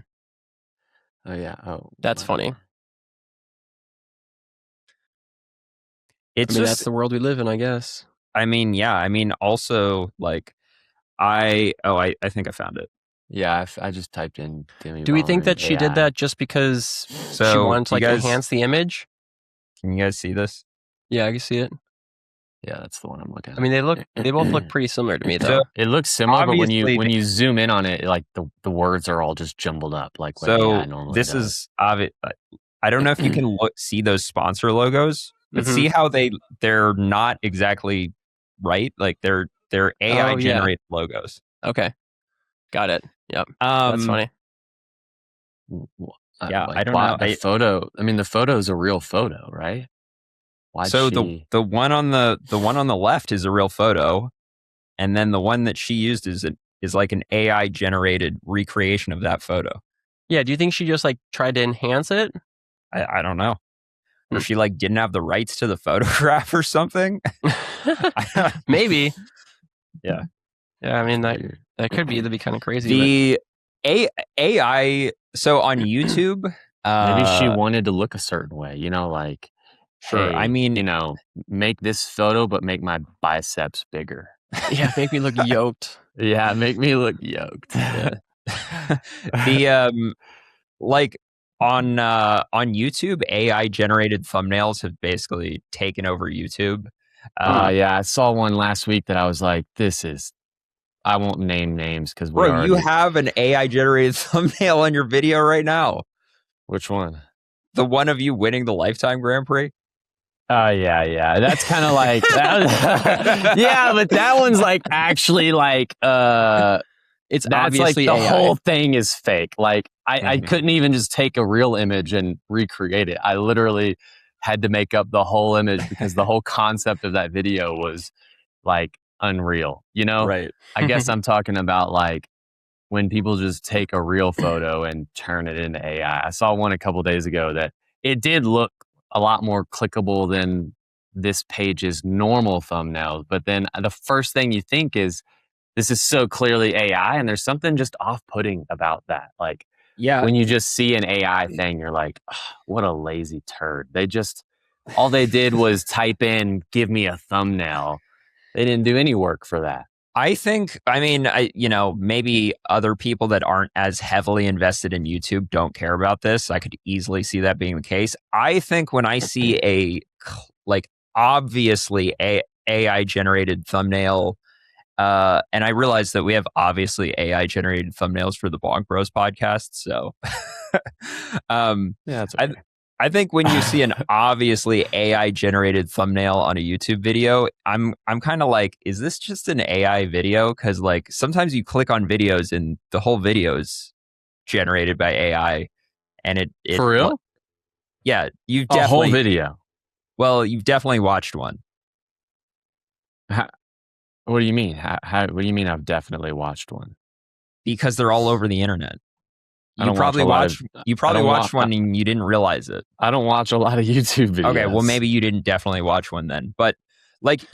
yeah. Oh, That's funny. It's that's the world we live in, I guess. I mean, yeah. I mean, also, like, I think I found it. Yeah, I just typed in Demi. Do we think that she did that just because she wanted to enhance the image? Can you guys see this? Yeah, I can see it. Yeah, that's the one I'm looking at. I mean, they both look pretty similar to me, though. So, it looks similar, but when obviously you zoom in on it, like the words are all just jumbled up. Like what AI normally this does. is obvious. I don't know if you can see those sponsor logos, but see how they're not exactly right. Like they're AI generated logos. Okay, got it. Yep, that's funny. Yeah, I don't know. The photo. I mean, the photo is a real photo, right? The one on the left is a real photo, and then the one that she used is like an AI generated recreation of that photo. Yeah, do you think she just like tried to enhance it? I don't know. Or she like didn't have the rights to the photograph or something. Maybe. Yeah. Yeah, I mean that could be. That'd be kind of crazy. The AI. So on YouTube, maybe she wanted to look a certain way. You know, like sure. Hey, I mean, you know, make this photo, but make my biceps bigger. Yeah, make me look yoked. Yeah, make me look yoked. Yeah. The like on YouTube, AI generated thumbnails have basically taken over YouTube. Yeah, I saw one last week that I was like, I won't name names because you have an AI generated thumbnail on your video right now. Which one? The one of you winning the Lifetime Grand Prix. Yeah. That's kind of like that. Yeah, but that one's like actually like it's obviously like the AI. whole thing is fake. Like I couldn't even just take a real image and recreate it. I literally had to make up the whole image because the whole concept of that video was like unreal, you know? Right. I guess I'm talking about like when people just take a real photo and turn it into AI. I saw one a couple days ago that it did look a lot more clickable than this page's normal thumbnails. But then the first thing you think is, this is so clearly AI, and there's something just off-putting about that. Like, yeah, when you just see an AI thing, you're like, oh, what a lazy turd. All they did was type in, give me a thumbnail. They didn't do any work for that. I think, maybe other people that aren't as heavily invested in YouTube don't care about this. I could easily see that being the case. I think when I see a obviously AI generated thumbnail, and I realize that we have obviously AI generated thumbnails for the Bonk Bros podcast. So, yeah, that's okay. I think when you see an obviously AI generated thumbnail on a YouTube video, I'm kind of like, is this just an AI video? Because like sometimes you click on videos and the whole video is generated by AI, and it for real? Yeah, you've definitely a whole video. Well, you've definitely watched one. What do you mean? What do you mean? I've definitely watched one? Because they're all over the internet. You probably watched one and you didn't realize it. I don't watch a lot of YouTube videos. Okay, well maybe you didn't definitely watch one then. But like, so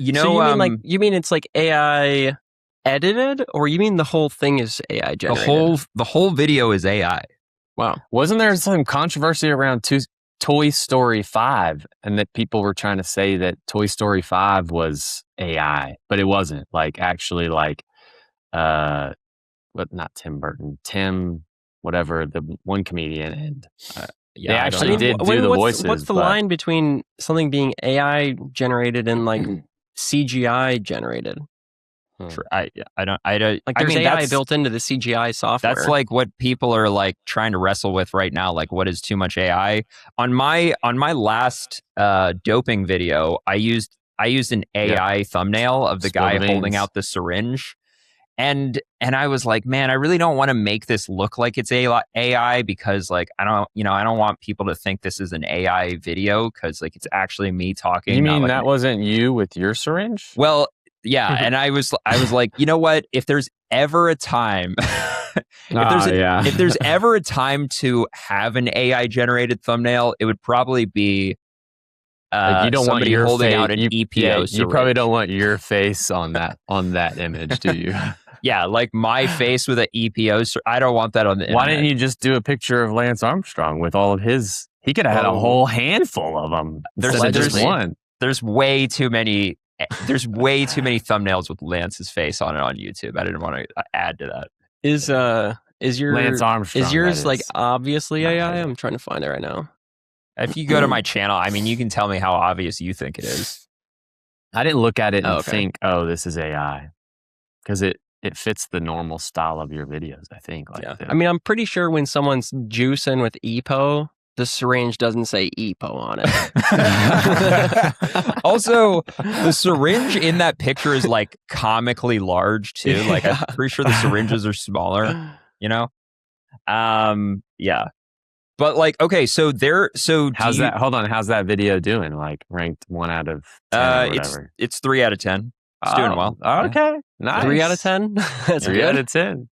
you mean it's like AI edited, or you mean the whole thing is AI generated? The whole video is AI. Wow. Wasn't there some controversy around Toy Story 5 and that people were trying to say that Toy Story 5 was AI, but it wasn't. Like actually like but not Tim Burton. Whatever, the one comedian, and they actually did do the voices. What's the line between something being AI generated and like CGI generated? I don't like. There's AI built into the CGI software. That's like what people are like trying to wrestle with right now. Like, what is too much AI? On my last doping video, I used an AI thumbnail of the guy holding out the syringe. And I was like, man, I really don't want to make this look like it's AI because like, I don't want people to think this is an AI video because like, it's actually me talking. You mean that wasn't you with your syringe? Well, yeah. And I was like, you know what? If there's ever a time, if there's ever a time to have an AI generated thumbnail, it would probably be Like you don't want somebody your holding face, out an EPO syringe. You probably don't want your face on that image, do you? Yeah, like my face with an EPO. I don't want that on the internet. Why didn't you just do a picture of Lance Armstrong with all of his? He could have had a whole handful of them. There's just one. There's way too many. There's way too many thumbnails with Lance's face on it on YouTube. I didn't want to add to that. Is your Lance Armstrong? Is yours like obviously AI? I'm trying to find it right now. If you go to my channel, I mean, you can tell me how obvious you think it is. I didn't look at it and think, oh, this is AI, because it fits the normal style of your videos. I think. Like, I mean, I'm pretty sure when someone's juicing with EPO, the syringe doesn't say EPO on it. Also, the syringe in that picture is like comically large too. Like I'm pretty sure the syringes are smaller. You know. Yeah. But like, okay, so how's that? Hold on, how's that video doing? Like ranked 1 out of 10 or whatever. It's 3 out of 10. It's doing well. Okay, nice. 3 out of 10. That's 3 out of 10.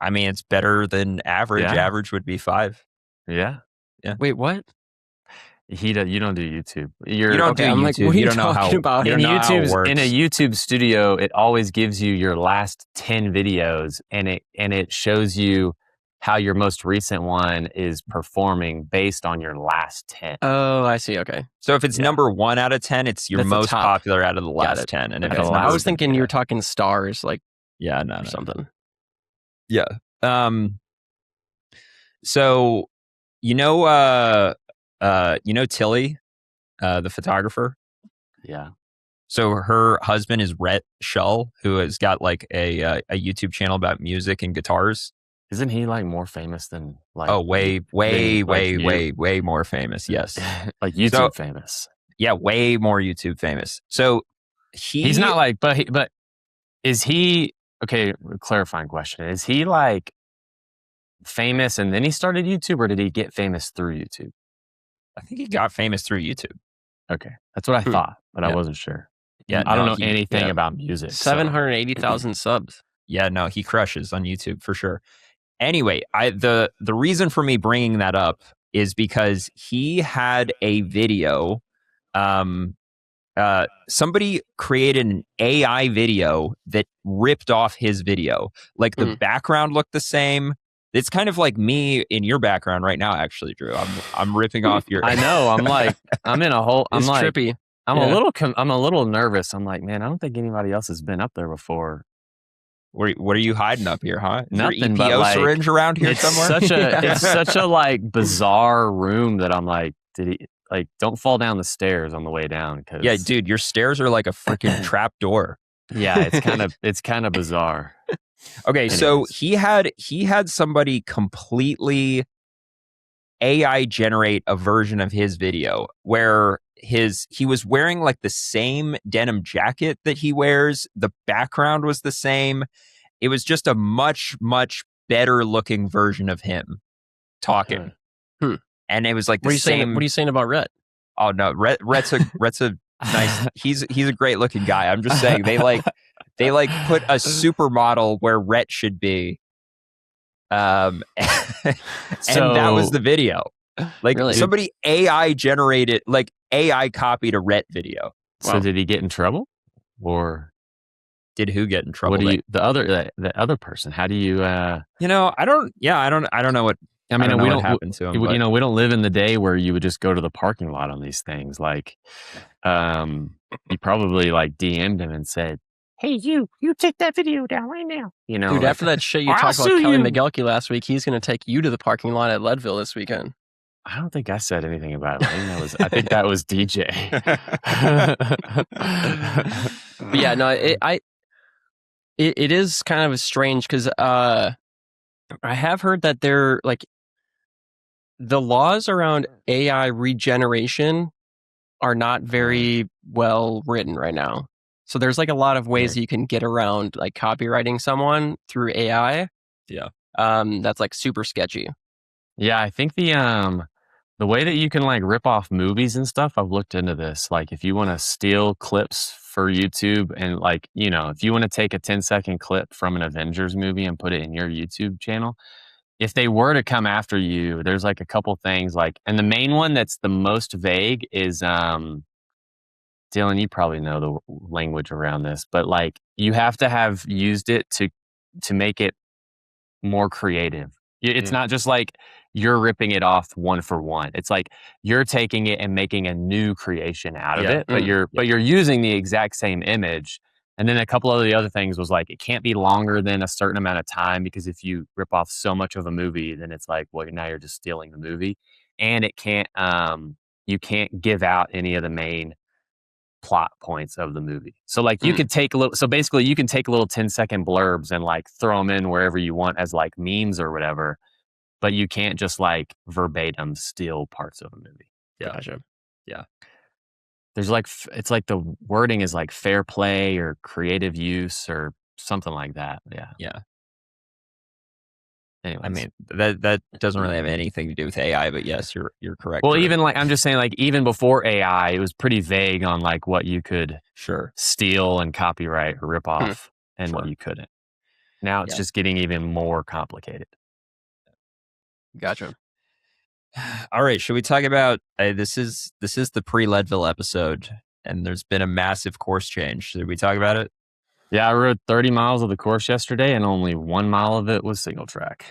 I mean, it's better than average. Yeah. Average would be 5. Yeah. Wait, what? You don't do YouTube. You don't do YouTube. Like, what are you talking about? In a YouTube studio, it always gives you your last 10 videos, and it shows you how your most recent one is performing based on your last 10. Oh, I see. Okay. So if it's number 1 out of 10, it's your most popular out of the last 10. And if it's I was thinking you were talking stars, like no. something. Yeah. So you know Tilly, the photographer? Yeah. So her husband is Rhett Shull, who has got like a YouTube channel about music and guitars. Isn't he like more famous than like? Oh, way more famous. Yes, like YouTube famous. Yeah, way more YouTube famous. So he's not like, but is he? Okay, clarifying question: is he like famous and then he started YouTube, or did he get famous through YouTube? I think he got famous through YouTube. Okay, that's what I thought, but I wasn't sure. Yeah, I don't know anything about music. 780,000 subs. Yeah, no, he crushes on YouTube for sure. Anyway, the reason for me bringing that up is because he had a video. Somebody created an AI video that ripped off his video. Like the background looked the same. It's kind of like me in your background right now, actually, Drew. I'm ripping off your. I know. I'm like, I'm in a whole. I'm like trippy. I'm a little nervous. I'm like, man, I don't think anybody else has been up there before. What are you hiding up here, huh? Is Nothing, there EPO syringe around here it's somewhere? It's such a like bizarre room that I'm like, did he like? Don't fall down the stairs on the way down. Cause yeah, dude, your stairs are like a freaking trap door. Yeah, it's kind of bizarre. Okay, anyways. So he had somebody completely AI generate a version of his video where he was wearing like the same denim jacket that he wears. The background was the same. It was just a much, much better looking version of him talking. And it was like the same. What are you saying about Rhett? Oh no, Rhett's a nice. He's a great looking guy. I'm just saying they put a supermodel where Rhett should be. And that was the video. Like really? Somebody AI generated, like AI copied a Rhett video. So did he get in trouble, or did who get in trouble? The other person? How do you? I don't know what. I mean, we don't happen to him. We don't live in the day where you would just go to the parking lot on these things. Like, you probably like DM'd him and said, "Hey, you take that video down right now." You know, dude. Like, after that shit you talked about Kelly McGill you last week, he's going to take you to the parking lot at Leadville this weekend. I don't think I said anything about it. I think that was DJ. But yeah, no, it is kind of strange because I have heard that they're like the laws around AI regeneration are not very well written right now. So there's like a lot of ways that you can get around like copywriting someone through AI. Yeah. That's like super sketchy. Yeah, I think the way that you can like rip off movies and stuff, I've looked into this. Like if you want to steal clips for YouTube and like, if you want to take a 10-second clip from an Avengers movie and put it in your YouTube channel, if they were to come after you, there's like a couple things like, and the main one that's the most vague is, Dylan, you probably know the language around this, but like you have to have used it to make it more creative. It's not just like you're ripping it off one for one. It's like you're taking it and making a new creation out of it, but you're using the exact same image. And then a couple of the other things was like, it can't be longer than a certain amount of time, because if you rip off so much of a movie, then it's like, well, now you're just stealing the movie. And it can't, you can't give out any of the main plot points of the movie. So like you could take basically you can take little 10-second blurbs and like throw them in wherever you want as like memes or whatever, but you can't just like verbatim steal parts of a movie. Gotcha. Yeah. There's like, it's like the wording is like fair play or creative use or something like that. Yeah. Anyways. I mean, that doesn't really have anything to do with AI, but yes, you're correct. Well, even like, I'm just saying, like, even before AI, it was pretty vague on like what you could steal and copyright or rip off and what you couldn't. Now it's just getting even more complicated. Gotcha. All right, should we talk about this is the pre-Leadville episode, and there's been a massive course change. Should we talk about it? Yeah, I rode 30 miles of the course yesterday, and only 1 mile of it was single track.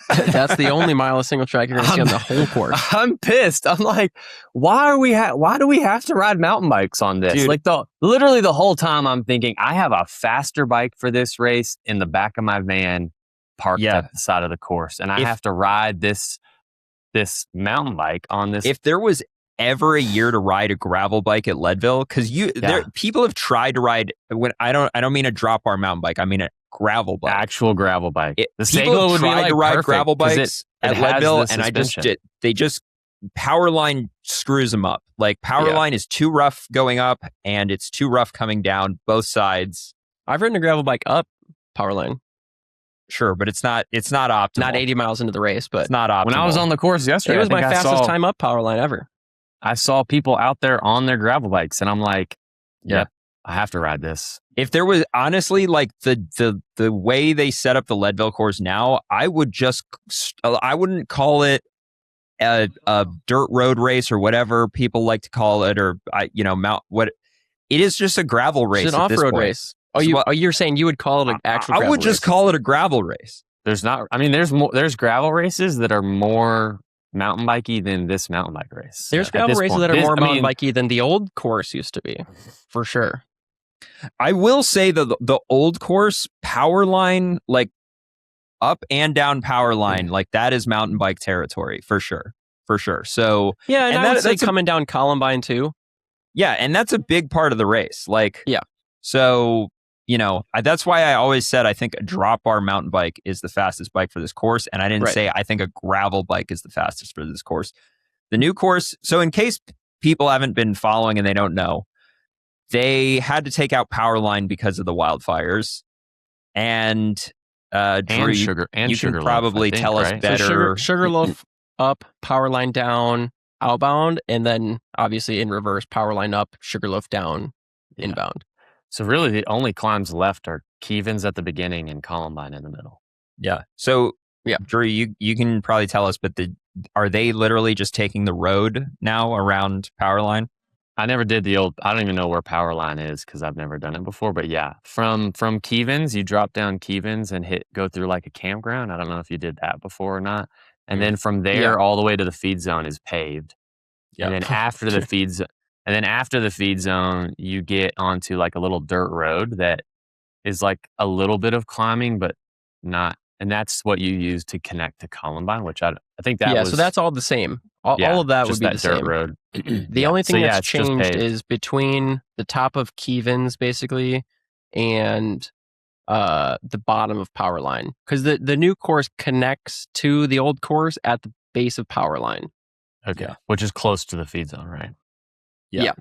That's the only mile of single track you're going to see on the whole course. I'm pissed. I'm like, why do we have to ride mountain bikes on this? Dude. Like literally the whole time I'm thinking, I have a faster bike for this race in the back of my van parked at the side of the course, and I have to ride this mountain bike on this. If there was ever a year to ride a gravel bike at Leadville, because people have tried to ride. When I don't mean a drop bar mountain bike, I mean a gravel bike, actual gravel bike. The people have tried to ride gravel bikes at Leadville, and they just Powerline screws them up. Like Powerline is too rough going up, and it's too rough coming down both sides. I've ridden a gravel bike up Powerline. Sure, but it's not optimal. Not 80 miles into the race, but it's not optimal. When I was on the course yesterday, it was my fastest time up Powerline ever. I saw people out there on their gravel bikes, and I'm like, yep, I have to ride this. If there was honestly like the way they set up the Leadville course now, I wouldn't call it a dirt road race or whatever people like to call it, or it is just a gravel race. It's an off-road race. You're saying you would call it an actual gravel race? I would just call it a gravel race. There's gravel races that are more mountain bikey than this mountain bike race. There's gravel races that are more mountain bikey than the old course used to be, for sure. I will say the old course Powerline, like up and down Powerline, like that is mountain bike territory for sure. So yeah, and I would say coming down Columbine too. Yeah, and that's a big part of the race. Like so. That's why I always said I think a drop bar mountain bike is the fastest bike for this course. And I didn't say I think a gravel bike is the fastest for this course. The new course, so in case people haven't been following and they don't know, they had to take out Powerline because of the wildfires. And Drew, you can probably tell us better. So Sugarloaf up, Powerline down, outbound, and then obviously in reverse, Powerline up, Sugarloaf down, inbound. So really the only climbs left are Keevens at the beginning and Columbine in the middle. Yeah. So Drew, you can probably tell us, but are they literally just taking the road now around Powerline? I never did I don't even know where Powerline is because I've never done it before. But yeah, from Keevens, you drop down Keevens and go through like a campground. I don't know if you did that before or not. And then from there all the way to the feed zone is paved. Yeah. And then after the feed zone, you get onto like a little dirt road that is like a little bit of climbing, but not. And that's what you use to connect to Columbine, which I think that was. So that's all the same. All of that would be the dirt same. Road. The only thing that's changed is between the top of Keevens, basically, and the bottom of Powerline. Because the new course connects to the old course at the base of Powerline. Okay. Yeah. Which is close to the feed zone, right? Yeah.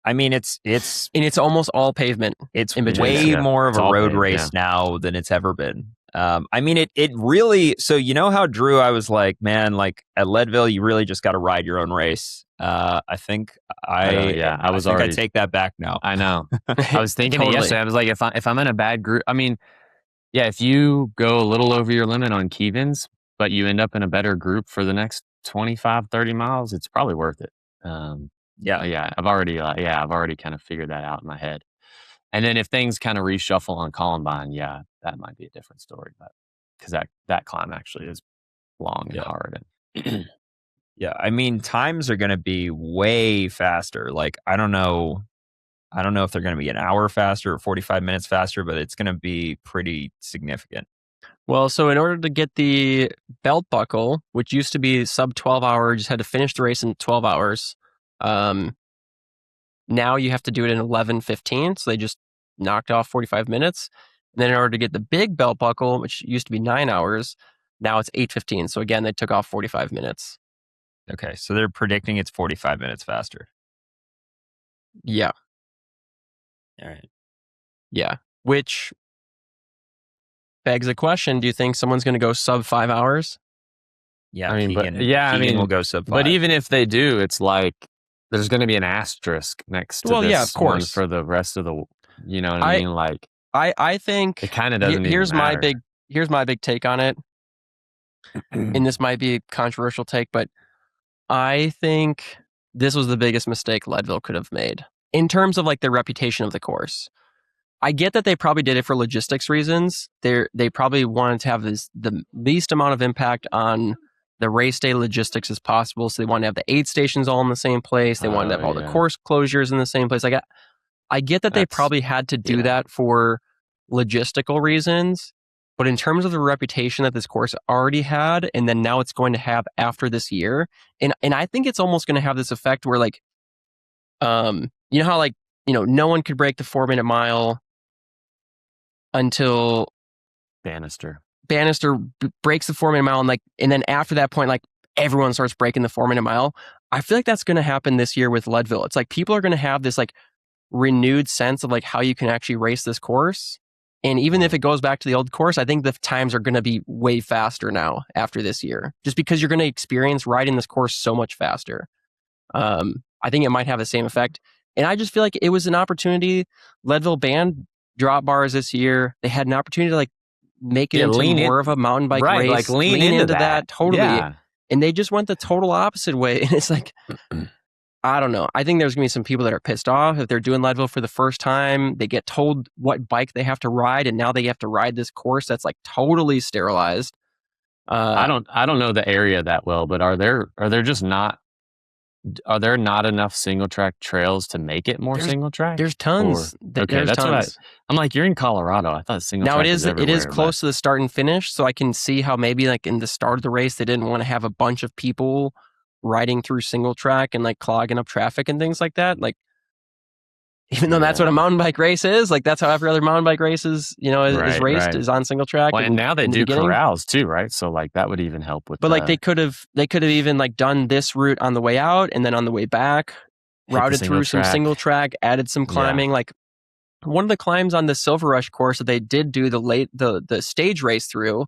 I mean, it's almost all pavement. It's way more of a road race now than it's ever been. I mean, it really. So you know how Drew, I was like, man, like at Leadville, you really just got to ride your own race. I think I take that back now. I know. I was thinking it yesterday. I was like, if I'm in a bad group, I mean, Yeah, if you go a little over your limit on Kevins, but you end up in a better group for the next 25, 30 miles, it's probably worth it. Yeah, I've already kind of figured that out in my head. And then if things kind of reshuffle on Columbine, yeah, that might be a different story. But because that climb actually is long and hard. And yeah, I mean, times are going to be way faster. Like, I don't know if they're going to be an hour faster or 45 minutes faster, but it's going to be pretty significant. Well, so in order to get the belt buckle, which used to be sub 12 hours, you just had to finish the race in 12 hours. Now you have to do it in 11:15. So they just knocked off 45 minutes. And then in order to get the big belt buckle, which used to be 9 hours, now it's 8:15. So again, they took off 45 minutes. Okay. So they're predicting it's 45 minutes faster. Yeah. All right. Yeah. Which begs the question, do you think someone's going to go sub 5 hours? Yeah. I mean, Keegan will go sub 5. But even if they do, it's like there's going to be an asterisk next to this of course. one for the rest of the, you know what I mean? Like, I think it kind of doesn't here's even matter. Here's my big take on it. And this might be a controversial take, but I think this was the biggest mistake Leadville could have made in terms of like the reputation of the course. I get that they probably did it for logistics reasons. They probably wanted to have the least amount of impact on the race day logistics as possible. So they wanted to have the aid stations all in the same place. They wanted to have all the course closures in the same place. Like I get that they probably had to do that for logistical reasons. But in terms of the reputation that this course already had, and then now it's going to have after this year, and I think it's almost going to have this effect where like, you know how like, no one could break the 4-minute mile until Bannister breaks the 4-minute mile, and then after that point, like everyone starts breaking the 4-minute mile. I feel like that's going to happen this year with Leadville. It's like people are going to have this like renewed sense of like how you can actually race this course. And even if it goes back to the old course, I think the times are going to be way faster now after this year, just because you're going to experience riding this course so much faster. I think it might have the same effect. And I just feel like it was an opportunity. Leadville banned drop bars this year. They had an opportunity to like make it into more of a mountain bike race. Like lean into that. Totally. Yeah. And they just went the total opposite way. And it's like, I don't know. I think there's going to be some people that are pissed off if they're doing Leadville for the first time. They get told what bike they have to ride, and now they have to ride this course that's like totally sterilized. I don't know the area that well, but are there not enough single track trails to make it more single track? There's tons. Okay, that's tons. I'm like, you're in Colorado. I thought single track was everywhere. It is close to the start and finish, so I can see how maybe like in the start of the race they didn't want to have a bunch of people riding through single track and like clogging up traffic and things like that. Like, even though that's what a mountain bike race is, like that's how every other mountain bike race is, is raced, is on single track. Well, and now they do corrals too, right? So like that would even help with. But like they could have even like done this route on the way out and then on the way back, routed through some single track, added some climbing. Like one of the climbs on the Silver Rush course that they did do the stage race through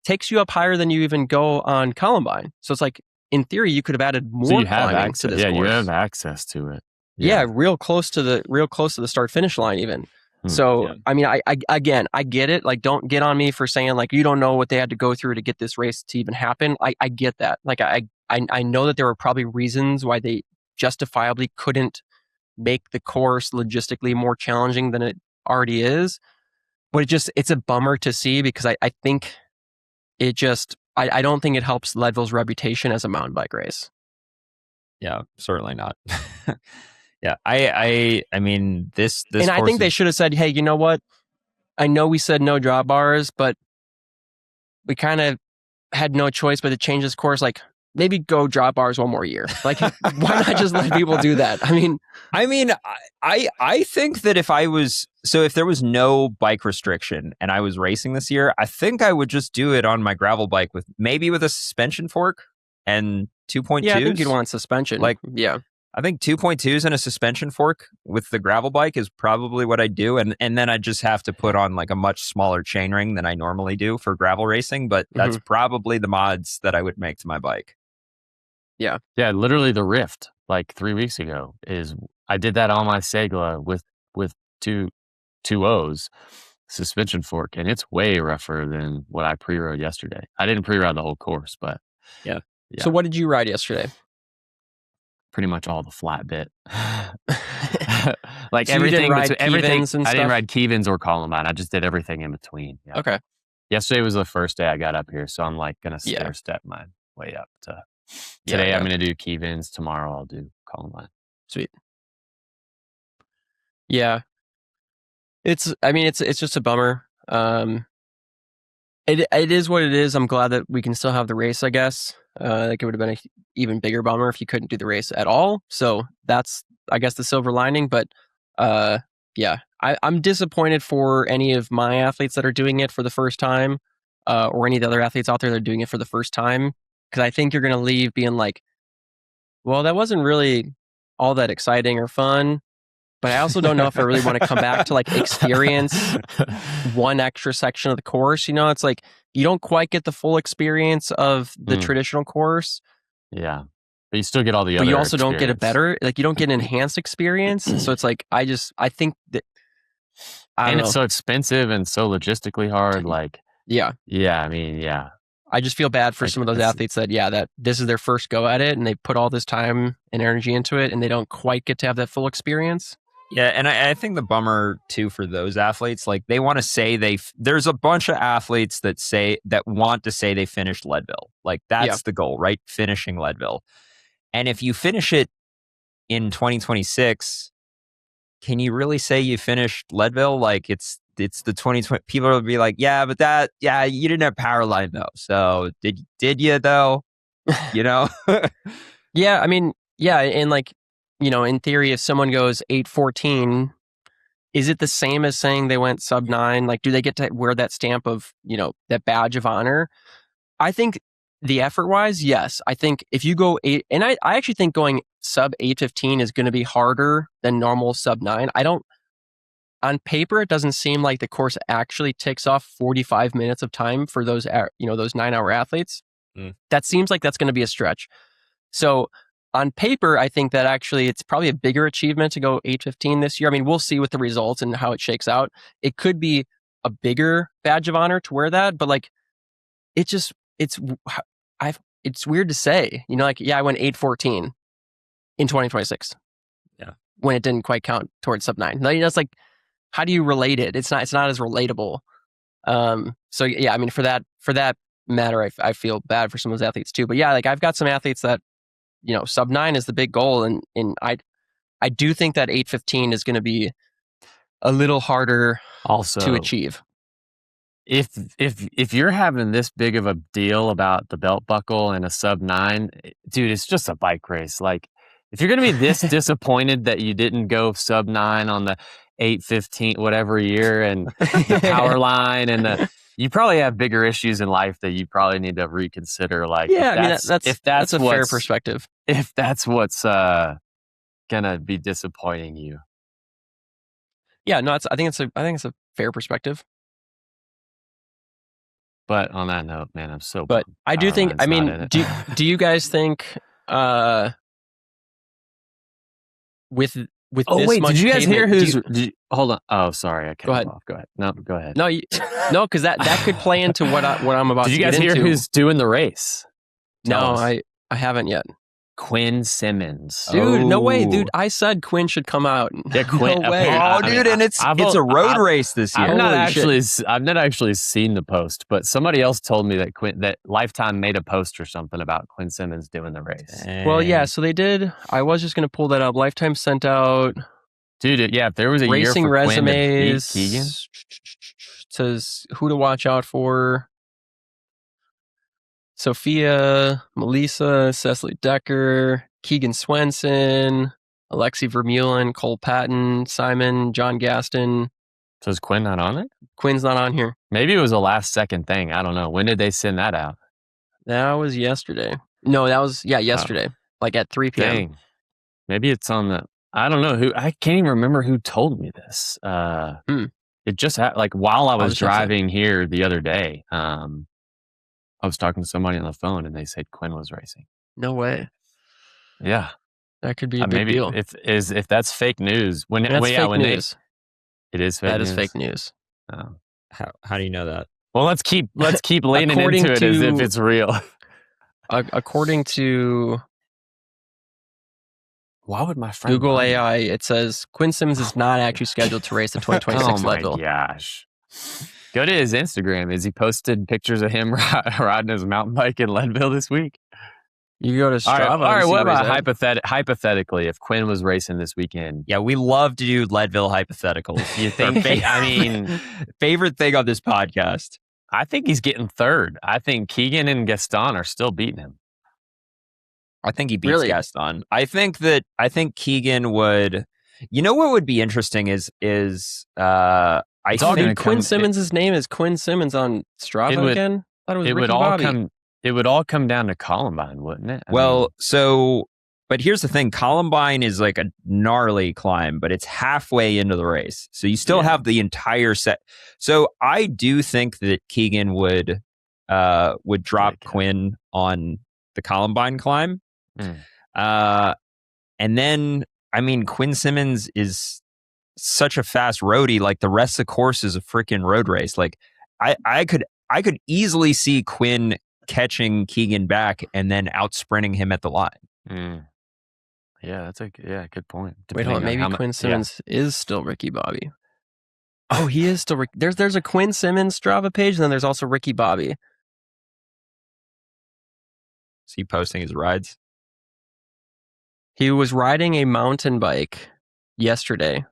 takes you up higher than you even go on Columbine. So it's like, in theory, you could have added more climbing to this course. You have access to it. Yeah, real close to the start finish line even. So I mean, I get it. Like, don't get on me for saying like you don't know what they had to go through to get this race to even happen. I get that. Like I know that there were probably reasons why they justifiably couldn't make the course logistically more challenging than it already is. But it's a bummer to see because I think it just I don't think it helps Leadville's reputation as a mountain bike race. Yeah, certainly not. Yeah, I mean this. And I think they should have said, hey, you know what? I know we said no drop bars, but we kind of had no choice but to change this course. Like maybe go drop bars one more year. Like why not just let people do that? I mean, I think that if there was no bike restriction and I was racing this year, I think I would just do it on my gravel bike with a suspension fork and 2.2s. Yeah, I think you'd want suspension. Like, yeah. I think 2.2s and a suspension fork with the gravel bike is probably what I do. And then I just have to put on like a much smaller chainring than I normally do for gravel racing. But that's probably the mods that I would make to my bike. Yeah. Yeah, literally the Rift like 3 weeks ago I did that on my Segla with two O's. suspension fork, and it's way rougher than what I pre-rode yesterday. I didn't pre-ride the whole course, but yeah. So what did you ride yesterday? Pretty much all the flat bit. Like so everything. You didn't ride everything. And stuff? I didn't ride Kevins or Columbine. I just did everything in between. Yeah. Okay. Yesterday was the first day I got up here, so I'm like gonna stair step my way up to. Today I'm gonna do Kevins. Tomorrow I'll do Columbine. Sweet. Yeah. It's just a bummer. It is what it is. I'm glad that we can still have the race, I guess. Like it would have been an even bigger bummer if you couldn't do the race at all. So that's, I guess, the silver lining. But yeah, I'm disappointed for any of my athletes that are doing it for the first time, or any of the other athletes out there that are doing it for the first time. Because I think you're going to leave being like, well, that wasn't really all that exciting or fun. But I also don't know if I really want to come back to like experience one extra section of the course. You know, it's like you don't quite get the full experience of the traditional course. Yeah. But you still get all the other But you also experience. don't get a better, like you don't get an enhanced experience. So it's like, I think that, and it's so expensive and so logistically hard. Like, yeah. I mean, yeah. I just feel bad for some of those athletes that this is their first go at it and they put all this time and energy into it and they don't quite get to have that full experience. Yeah, and I think the bummer too for those athletes, like they want to say there's a bunch of athletes that want to say they finished Leadville. Like that's the goal, right? Finishing Leadville. And if you finish it in 2026, can you really say you finished Leadville? Like it's the 2020, people will be like, yeah, but you didn't have power line though. So did you though? You know? Yeah, I mean, yeah, and like, you know, in theory, if someone goes 8:14, is it the same as saying they went sub 9? Like, do they get to wear that stamp of, you know, that badge of honor? I think the effort wise, yes. I think if you go 8, and I actually think going sub 8:15 is going to be harder than normal sub 9. On paper, it doesn't seem like the course actually takes off 45 minutes of time for those, you know, those 9-hour athletes. That seems like that's going to be a stretch. So on paper, I think that actually it's probably a bigger achievement to go 8:15 this year. I mean, we'll see with the results and how it shakes out. It could be a bigger badge of honor to wear that, but like, it's weird to say, you know, like, yeah, I went 8:14 in 2026. Yeah. When it didn't quite count towards sub 9. You know, it's like, how do you relate it? It's not as relatable. So yeah, I mean, for that matter, I feel bad for some of those athletes too. But yeah, like I've got some athletes that, you know, sub 9 is the big goal. And I do think that 8:15 is going to be a little harder also to achieve. If you're having this big of a deal about the belt buckle and a sub 9, dude, it's just a bike race. Like if you're going to be this disappointed that you didn't go sub 9 on the 8:15 whatever year and the power line and you probably have bigger issues in life that you probably need to reconsider. Like, yeah, I mean, that's a fair perspective. If that's what's gonna be disappointing you, yeah, no, I think it's a fair perspective. But on that note, man, I'm so. But I do think. I mean, do you guys think with oh this wait, much did you guys hear pavement, hold on. Oh, sorry, I can't. Go ahead. Go ahead. No, go ahead. No, because that could play into what I'm about. Did to you guys get hear into. who's doing the race? No, I haven't yet. Quinn Simmons. Dude, no way, dude. I said Quinn should come out. Yeah, Quinn. No way. And it's a road race this year. I've not actually seen the post, but somebody else told me that Lifetime made a post or something about Quinn Simmons doing the race. Well, yeah, so they did. I was just going to pull that up. Lifetime sent out, dude. Yeah, if there was a racing year for resumes, Quinn to beat Keegan, says who to watch out for. Sophia, Melissa, Cecily Decker, Keegan Swenson, Alexi Vermeulen, Cole Patton, Simon, John Gaston. So is Quinn not on it? Quinn's not on here. Maybe it was a last second thing. I don't know. When did they send that out? That was yesterday. No, that was, yesterday. Like at 3 p.m. Dang. Maybe it's on the, I don't know who, I can't even remember who told me this. It just like while I was driving here the other day, I was talking to somebody on the phone and they said Quinn was racing. No way. Yeah. That could be a big deal. If that's fake news. It is fake news. It is fake news? That is fake news. Oh. How do you know that? Well, let's keep leaning According into it as if to- it's real. According to Why would my friend Google lie? AI, it says Quinn Simmons is not actually scheduled to race the 2026 Oh my Leadville. gosh. Go to his Instagram. Is he posted pictures of him riding his mountain bike in Leadville this week? You go to Strava. All right, and see what where he's about at. hypothetically, if Quinn was racing this weekend? Yeah, we love to do Leadville hypotheticals. You think? I mean, favorite thing on this podcast. I think he's getting third. I think Keegan and Gaston are still beating him. I think he beats Really? Gaston. I think Keegan would. You know what would be interesting is I It's all think gonna Quinn come- Simmons' name is Quinn Simmons on Strava It would- again? I thought it was It Ricky would all Bobby. come down to Columbine, wouldn't it? But here's the thing: Columbine is like a gnarly climb, but it's halfway into the race, so you still have the entire set. So I do think that Keegan would drop Quinn on the Columbine climb. And then, I mean, Quinn Simmons is such a fast roadie. Like the rest of the course is a freaking road race. Like I could easily see Quinn catching Keegan back and then out sprinting him at the line. Yeah, that's good point. Wait, hold on. Maybe Quinn Simmons is still Ricky Bobby. Oh, he is still Ricky. There's a Quinn Simmons Strava page, and then there's also Ricky Bobby. Is he posting his rides? He was riding a mountain bike yesterday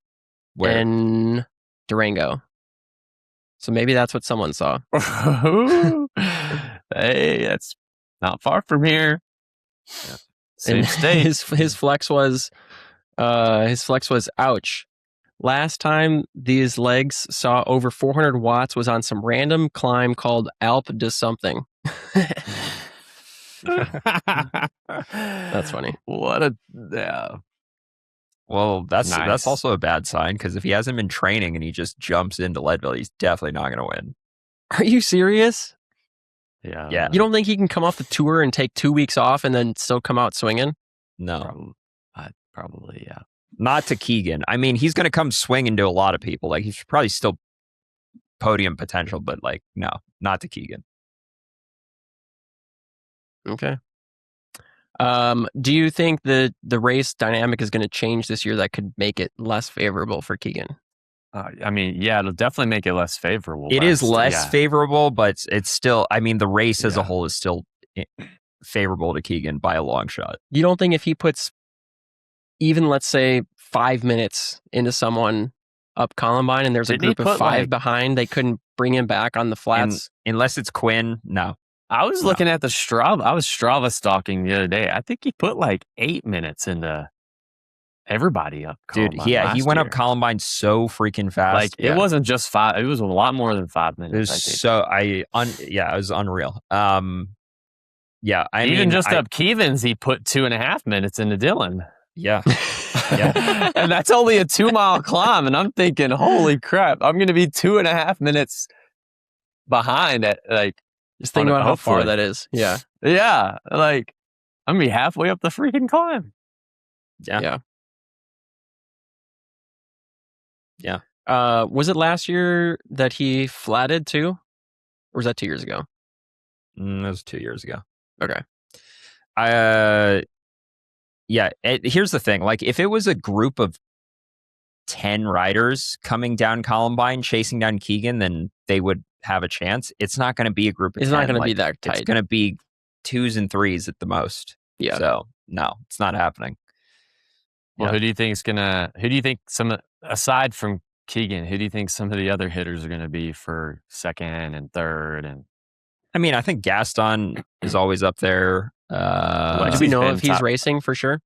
in Durango. So maybe that's what someone saw. Hey, that's not far from here. Yeah. Same And state. his flex was ouch. Last time these legs saw over 400 watts was on some random climb called Alp de something. That's funny. Well, that's Nice. also a bad sign because if he hasn't been training and he just jumps into Leadville, he's definitely not going to win. Are you serious? Yeah. You don't think he can come off the tour and take 2 weeks off and then still come out swinging? No, Probably, yeah. not to Keegan. I mean, he's going to come swinging to a lot of people. Like he's probably still podium potential, but like no, not to Keegan. Okay. Do you think the race dynamic is going to change this year that could make it less favorable for Keegan? I mean, yeah, it'll definitely make it less favorable. It is less favorable, but it's still. I mean, the race as a Yeah. whole is still favorable to Keegan by a long shot. You don't think if he puts even, let's say, 5 minutes into someone up Columbine and there's a Didn't he group of put, 5 like- behind, they couldn't bring him back on the flats? Unless it's Quinn, no. I was looking at the Strava. I was Strava stalking the other day. I think he put like 8 minutes into everybody up Columbine. Dude, he went up year. Columbine so freaking fast. Like it wasn't just 5. It was a lot more than 5 minutes. It was it was unreal. Yeah, I Even mean, just up Keevans, he put 2.5 minutes into Dillman. Yeah, And that's only a 2-mile climb. And I'm thinking, holy crap, I'm going to be 2.5 minutes behind at like. Just think about how far hopefully. that is. Yeah. Yeah, like I'm going to be halfway up the freaking climb. Yeah. Was it last year that he flatted too? Or was that 2 years ago? That was 2 years ago. Okay. Here's the thing. Like, if it was a group of 10 riders coming down Columbine, chasing down Keegan, then they would have a chance. It's not going to be a group of 10. It's not going to be that tight. It's going to be 2s and 3s at the most. Yeah. So, no, it's not happening. Well, Yeah. who do you think aside from Keegan, who do you think some of the other hitters are going to be for second and third? And I mean, I think Gaston is always up there. Do Lexi's we know been if he's top- racing for sure?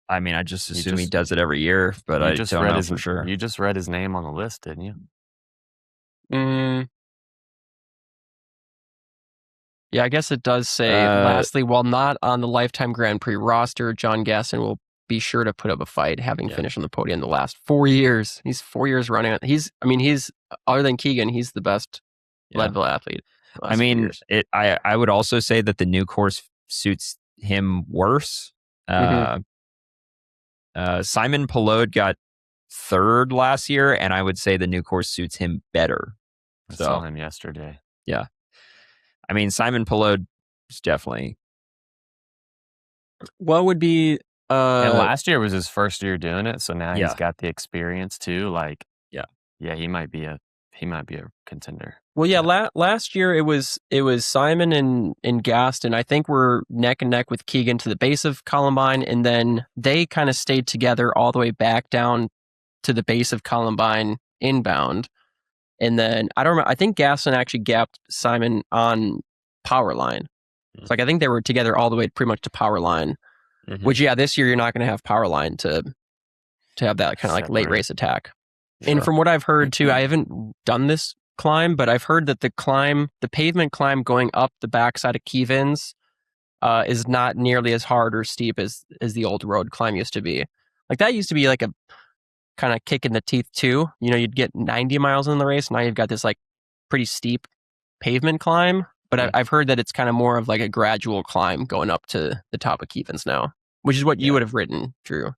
I mean, I just assume he does it every year, but I don't know for sure. You just read his name on the list, didn't you? Yeah, I guess it does say, lastly, while not on the Lifetime Grand Prix roster, John Gaston will be sure to put up a fight, having finished on the podium the last 4 years. He's 4 years running. He's other than Keegan, he's the best Leadville athlete. I mean, I would also say that the new course suits him worse. Simon Pelode got third last year, and I would say the new course suits him better. I saw him yesterday. Yeah. I mean, Simon Pelot is definitely. What would be... and last year was his first year doing it, so now he's got the experience too. Like, yeah, he might be a contender. Well, yeah, last year it was Simon and Gaston. I think we're neck and neck with Keegan to the base of Columbine, and then they kind of stayed together all the way back down to the base of Columbine inbound. And then I don't remember. I think Gaston actually gapped Simon on power line. It's like I think they were together all the way pretty much to power line. Mm-hmm. Which this year you're not going to have power line to have that kind of like late race attack. Sure. And from what I've heard too, I haven't done this climb, but I've heard that the pavement climb going up the backside of Keevins is not nearly as hard or steep as the old road climb used to be. Like that used to be like a kind of kick in the teeth too. You know, you'd get 90 miles in the race. Now you've got this like pretty steep pavement climb, but I've heard that it's kind of more of like a gradual climb going up to the top of Keevins now, which is what you would have ridden, Drew.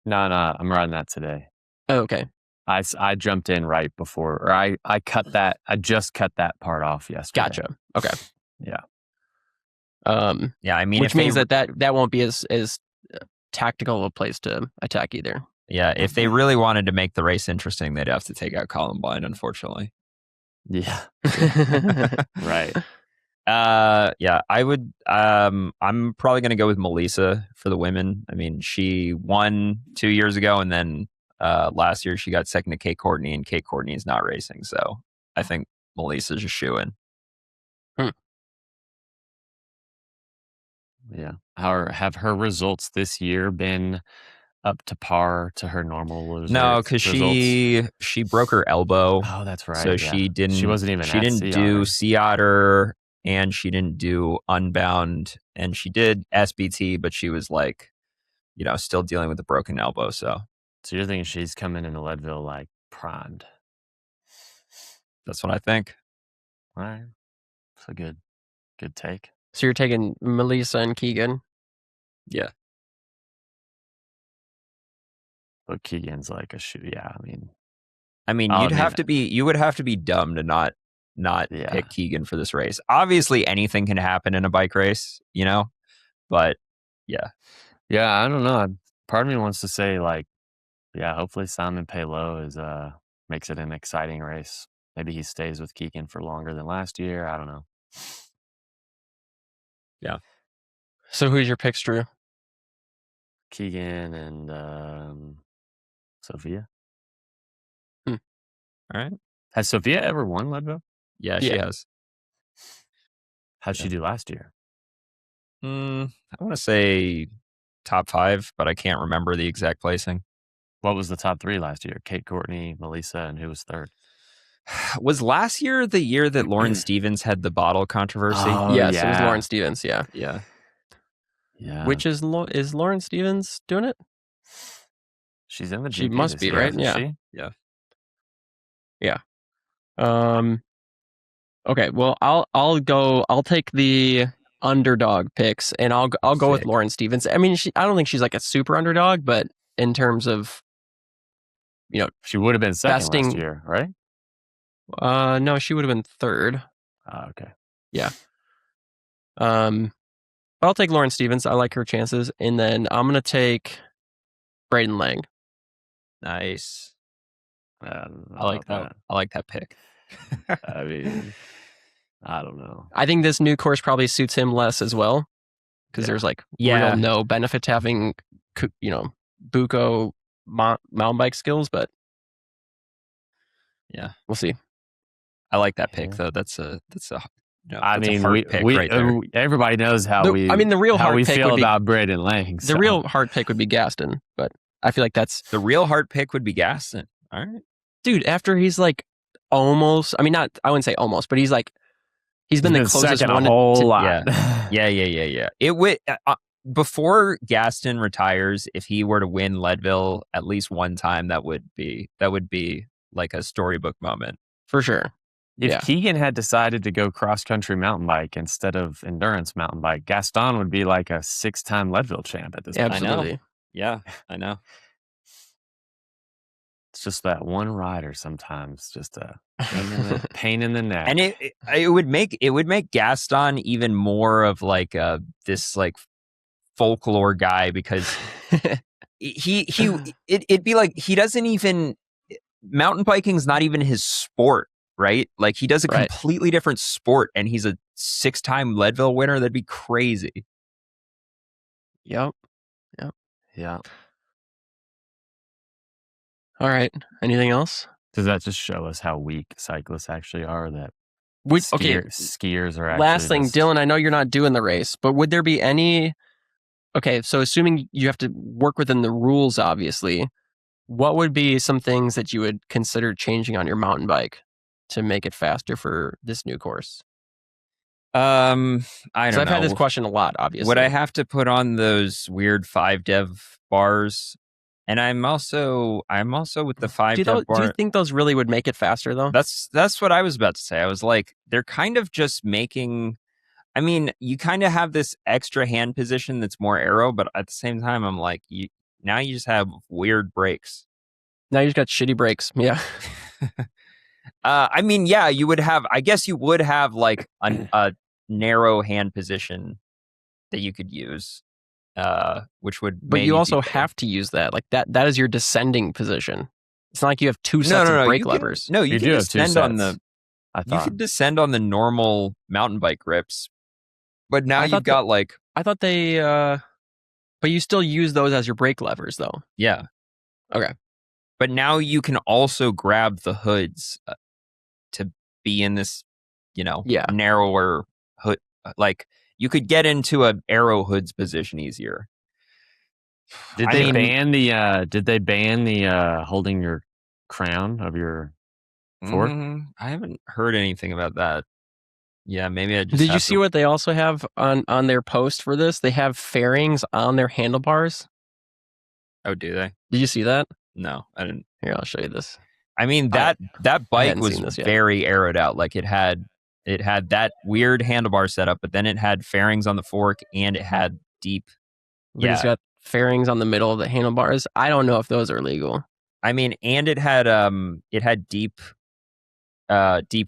No, I'm riding that today. Oh, okay. I jumped in right before, or I cut that. I just cut that part off yesterday. Gotcha. Okay. Yeah. Yeah. I mean, which means that won't be as tactical a place to attack either. Yeah. If they really wanted to make the race interesting, they'd have to take out Columbine, unfortunately. Yeah. Right. Yeah, I would. I'm probably going to go with Melissa for the women. I mean, she won 2 years ago, and then last year she got second to Kate Courtney, and Kate Courtney is not racing. So I think Melissa's a shoo-in. Yeah. Have her results this year been up to par to her normal results? No, because she broke her elbow. Oh, that's right. So she didn't. She wasn't even. She didn't do Sea Otter, and she didn't do Unbound, and she did SBT, but she was like, still dealing with the broken elbow. So you're thinking she's coming into Leadville like primed? That's what I think. All right, it's a good take. So you're taking Melissa and Keegan? Yeah. But Keegan's like a shoe. Yeah, I mean, you would have to be dumb to not pick Keegan for this race. Obviously, anything can happen in a bike race, But yeah, I don't know. Part of me wants to say like, hopefully Simon Pelot is makes it an exciting race. Maybe he stays with Keegan for longer than last year. I don't know. Yeah. So who's your picks, Drew? Keegan and Sophia. All right. Has Sophia ever won Leadville? Yeah, she has. How'd she do last year? I want to say top 5, but I can't remember the exact placing. What was the top 3 last year? Kate Courtney, Melissa, and who was third? Was last year the year that Lauren Stevens had the bottle controversy? Oh, yes, it was Lauren Stevens. Yeah. Yeah. Which is Lauren Stevens doing it? She's in the GP. She must be, right? Yeah. She? Yeah. Okay. Well, I'll take the underdog picks, and I'll go with Lauren Stevens. I mean, I don't think she's like a super underdog, but in terms of, she would have been second last year, right? No, she would have been third. Okay. Yeah. I'll take Lauren Stevens. I like her chances, and then I'm gonna take Braden Lang. Nice. I like that. I like that pick. I mean, I don't know. I think this new course probably suits him less as well, because there's like real no benefit to having, Buco mountain bike skills, but we'll see. I like that pick though. That's a I mean, hard pick right there. Everybody knows how the real hard pick feel would be, about Braden Lang. The real hard pick would be Gaston, but I feel like that's the real hard pick would be Gaston. All right, dude. After he's like almost, I wouldn't say almost, but he's been the closest one a whole lot. Yeah. It would before Gaston retires, if he were to win Leadville at least one time, that would be like a storybook moment for sure. If Keegan had decided to go cross-country mountain bike instead of endurance mountain bike, Gaston would be like a 6-time Leadville champ at this point. Absolutely. Yeah, I know. just that one rider sometimes, just a pain in the neck. And it would make Gaston even more of like this like folklore guy, because it'd be like he doesn't even, mountain biking's not even his sport, right? Like he does a completely different sport, and he's a 6-time Leadville winner. That'd be crazy. Yep. Yeah. All right. Anything else? Does that just show us how weak cyclists actually are? That skiers are actually last thing, Dylan, I know you're not doing the race, but would there be any... Okay, so assuming you have to work within the rules, obviously, what would be some things that you would consider changing on your mountain bike to make it faster for this new course? I don't know. I've had this question a lot, obviously. Would I have to put on those weird 5 dev bars? And I'm also with the 5 dev bar. Do you think those really would make it faster, though? That's what I was about to say. I was like, they're kind of just making... I mean, you kind of have this extra hand position that's more aero, but at the same time, I'm like, now you just have weird brakes. Now you just got shitty brakes. Yeah. I mean, yeah, I guess you would have like a narrow hand position that you could use, which would... But you also have to use that. Like that is your descending position. It's not like you have 2 sets of brake levers. You can descend on the... You could descend on the normal mountain bike grips. But now you've got like... I thought they... but you still use those as your brake levers, though. Yeah. Okay. But now you can also grab the hoods to be in this, narrower hood. Like, you could get into an aero hoods position easier. Did they ban the holding your crown of your fork? I haven't heard anything about that. Yeah, maybe I just... Did you see what they also have on their post for this? They have fairings on their handlebars. Oh, do they? Did you see that? No, I didn't. Here, I'll show you this. I mean, that bike was very aeroed out. Like it had that weird handlebar setup, but then it had fairings on the fork and it had deep... But it's got fairings on the middle of the handlebars. I don't know if those are legal. I mean, and it had deep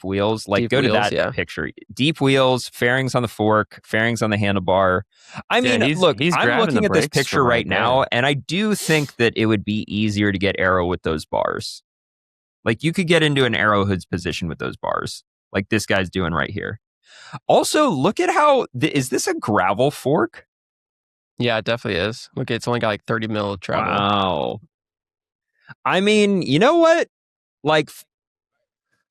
wheels. Like, go to that picture. Deep wheels, fairings on the fork, fairings on the handlebar. I mean, look, I'm looking at this picture right now, and I do think that it would be easier to get aero with those bars. Like, you could get into an aero hoods position with those bars, like this guy's doing right here. Also, look at how... is this a gravel fork? Yeah, it definitely is. Look, it's only got like 30 mil of travel. Wow. I mean, you know what? Like...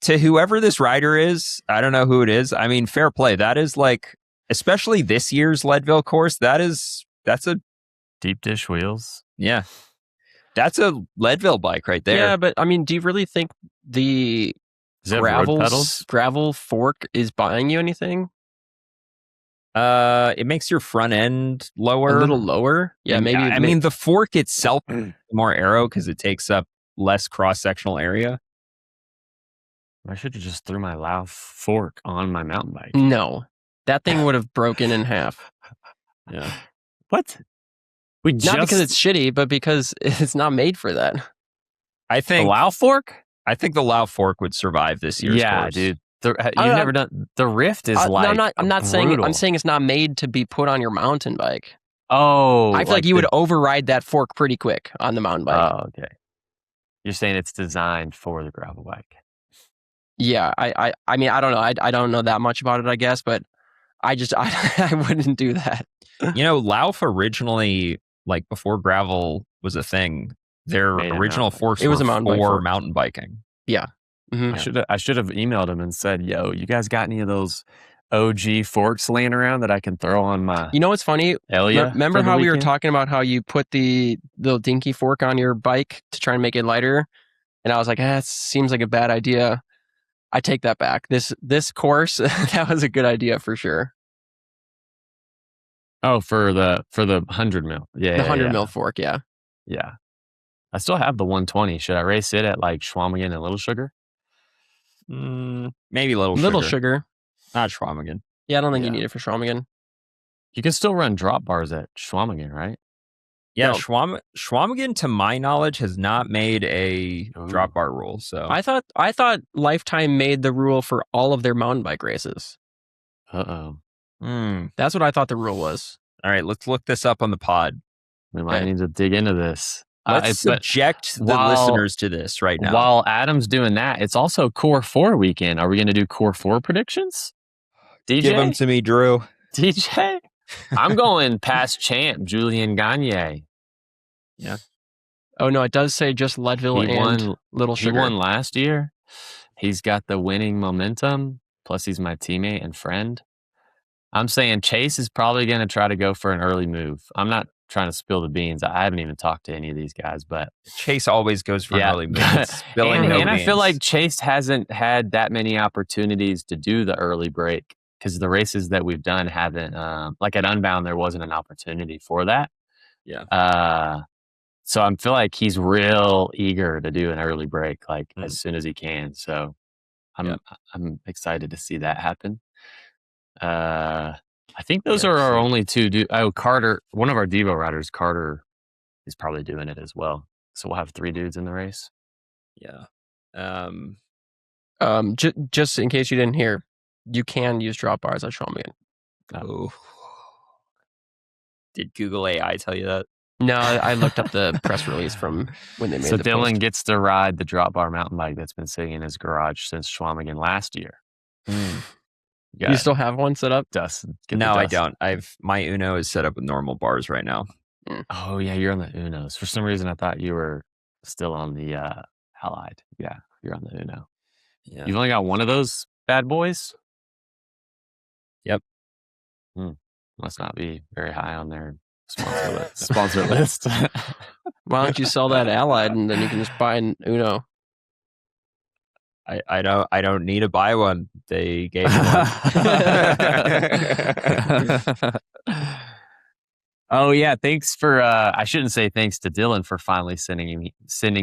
to whoever this rider is, I don't know who it is. I mean, fair play. That is like, especially this year's Leadville course, that's a... deep dish wheels. Yeah. That's a Leadville bike right there. Yeah, but I mean, do you really think the gravel fork is buying you anything? It makes your front end lower. A little lower? Yeah, maybe. I mean, the fork itself is more aero because it takes up less cross-sectional area. I should have just threw my Lauf fork on my mountain bike. No, that thing would have broken in half. Yeah. What? Not because it's shitty, but because it's not made for that. I think the Lauf fork? I think the Lauf fork would survive this year's course. Dude. You've never done... The Rift is like... No, I'm not saying... I'm saying it's not made to be put on your mountain bike. Oh. I feel like you would override that fork pretty quick on the mountain bike. Oh, okay. You're saying it's designed for the gravel bike. Yeah, I mean, I don't know. I don't know that much about it, I guess, but I wouldn't do that. You know, Lauf originally, like before gravel was a thing, their original forks were for mountain biking. Yeah. Mm-hmm. I should have emailed him and said, yo, you guys got any of those OG forks laying around that I can throw on my... You know what's funny? Remember how we were talking about how you put the little dinky fork on your bike to try and make it lighter? And I was like, it seems like a bad idea. I take that back. This course, that was a good idea for sure. Oh, for the 100 mil. Yeah. The 100 mil fork, yeah. Yeah. I still have the 120. Should I race it at like Schwamigan and Little Sugar? Maybe Little Sugar. Not Schwamigan. Yeah, I don't think you need it for Schwamigan. You can still run drop bars at Schwamigan, right? Yeah, No. Schwamigan, to my knowledge, has not made a drop bar rule. So I thought Lifetime made the rule for all of their mountain bike races. That's what I thought the rule was. All right, let's look this up on the pod. We might need to dig into this. Let's subject the listeners to this right now. While Adam's doing that, it's also Core 4 weekend. Are we going to do Core 4 predictions? DJ? Give them to me, Drew. DJ? I'm going past champ, Julian Gagne. Yeah. Oh, no, it does say just Leadville and Little Sugar. He won last year. He's got the winning momentum. Plus, he's my teammate and friend. I'm saying Chase is probably going to try to go for an early move. I'm not trying to spill the beans. I haven't even talked to any of these guys, but Chase always goes for an early move. and I feel like Chase hasn't had that many opportunities to do the early break because the races that we've done haven't, like at Unbound, there wasn't an opportunity for that. Yeah. So I feel like he's real eager to do an early break, like as soon as he can. So I'm excited to see that happen. I think those are our only two. Carter, one of our Devo riders, Carter, is probably doing it as well. So we'll have 3 dudes in the race. Yeah. Just in case you didn't hear, you can use drop bars at Schwamigan. Oh. Did Google AI tell you that? No, I looked up the press release from when they made so the Dillman post. gets to ride the drop bar mountain bike that's been sitting in his garage since Schwamigan last year. You still have one set up? Dustin? No, I don't. My Uno is set up with normal bars right now. Oh yeah, you're on the Unos. For some reason, I thought you were still on the Allied. Yeah, you're on the Uno. Yeah. You've only got one of those bad boys? Yep. Must not be very high on their sponsor list. Why don't you sell that Allied and then you can just buy an Uno? I don't need to buy one. They gave me one. Oh yeah, thanks for I shouldn't say thanks to Dylan for finally sending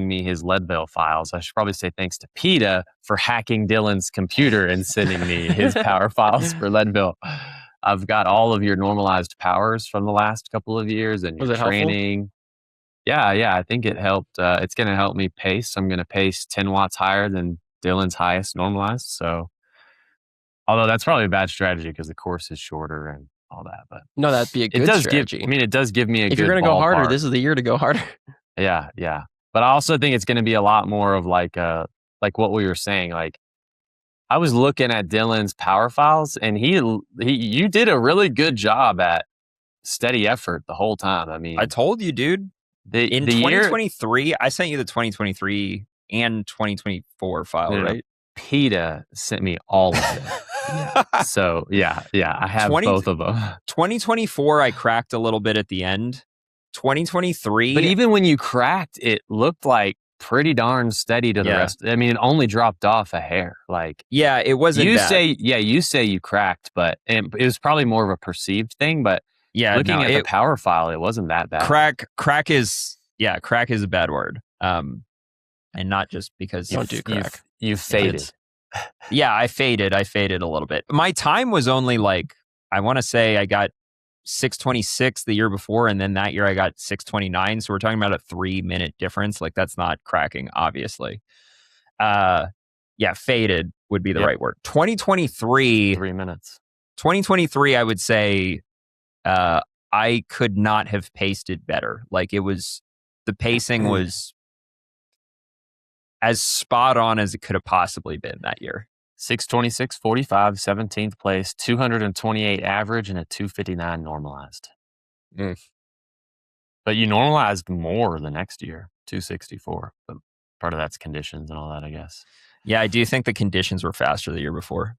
me his Leadville files. I should probably say thanks to PETA for hacking Dylan's computer and sending me his power files for Leadville. I've got all of your normalized powers from the last couple of years and your training. Helpful? Yeah, I think it helped. It's going to help me pace. I'm going to pace 10 watts higher than Dylan's highest normalized. So, although that's probably a bad strategy because the course is shorter and all that. But no, that'd be a good strategy. It does give me a good if you're going to go harder, this is the year to go harder. Yeah. But I also think it's going to be a lot more of like what we were saying. Like I was looking at Dylan's power files, and you did a really good job at steady effort the whole time. I mean, I told you, dude. In 2023, I sent you the 2023 and 2024 file, right? PETA sent me all of it. So yeah, I have both of them. 2024, I cracked a little bit at the end. 2023, but even when you cracked, it looked like pretty darn steady to the rest. I mean, it only dropped off a hair. Like, yeah, it wasn't. You say you cracked, but it was probably more of a perceived thing. But looking at the power file, it wasn't that bad. Crack is a bad word. And not just because you don't do crack. You faded. Yeah, I faded a little bit. My time was only like, I want to say I got 6:26 the year before, and then that year I got 6:29. So we're talking about a 3-minute difference. Like that's not cracking, obviously. Faded would be the right word. 2023, 3 minutes. 2023, I would say I could not have paced it better. Like the pacing was as spot on as it could have possibly been that year. 6:26.45, 17th place, 228 average, and a 259 normalized. But you normalized more the next year, 264. But part of that's conditions and all that, I guess. Yeah, I do think the conditions were faster the year before.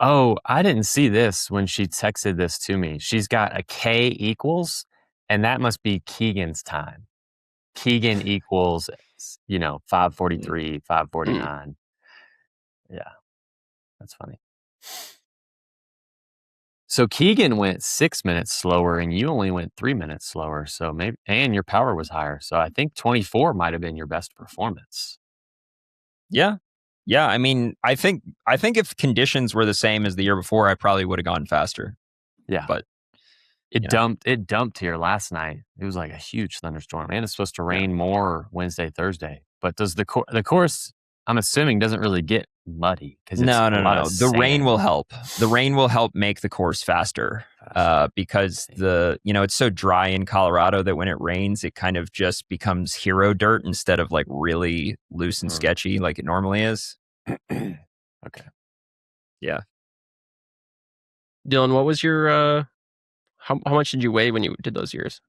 Oh, I didn't see this when she texted this to me. She's got a K equals, and that must be Keegan's time. Keegan equals, 5:43, 5:49. Yeah, that's funny. So Keegan went 6 minutes slower, and you only went 3 minutes slower. So maybe, and your power was higher. So I think 24 might have been your best performance. Yeah. I mean, I think if conditions were the same as the year before, I probably would have gone faster. Yeah, but It dumped here last night. It was like a huge thunderstorm, and it's supposed to rain more Wednesday, Thursday. But does the course? I'm assuming doesn't really get muddy because No. The rain will help. The rain will help make the course faster because it's so dry in Colorado that when it rains, it kind of just becomes hero dirt instead of like really loose and sketchy like it normally is. Okay. Yeah. Dylan, what was your how much did you weigh when you did those years?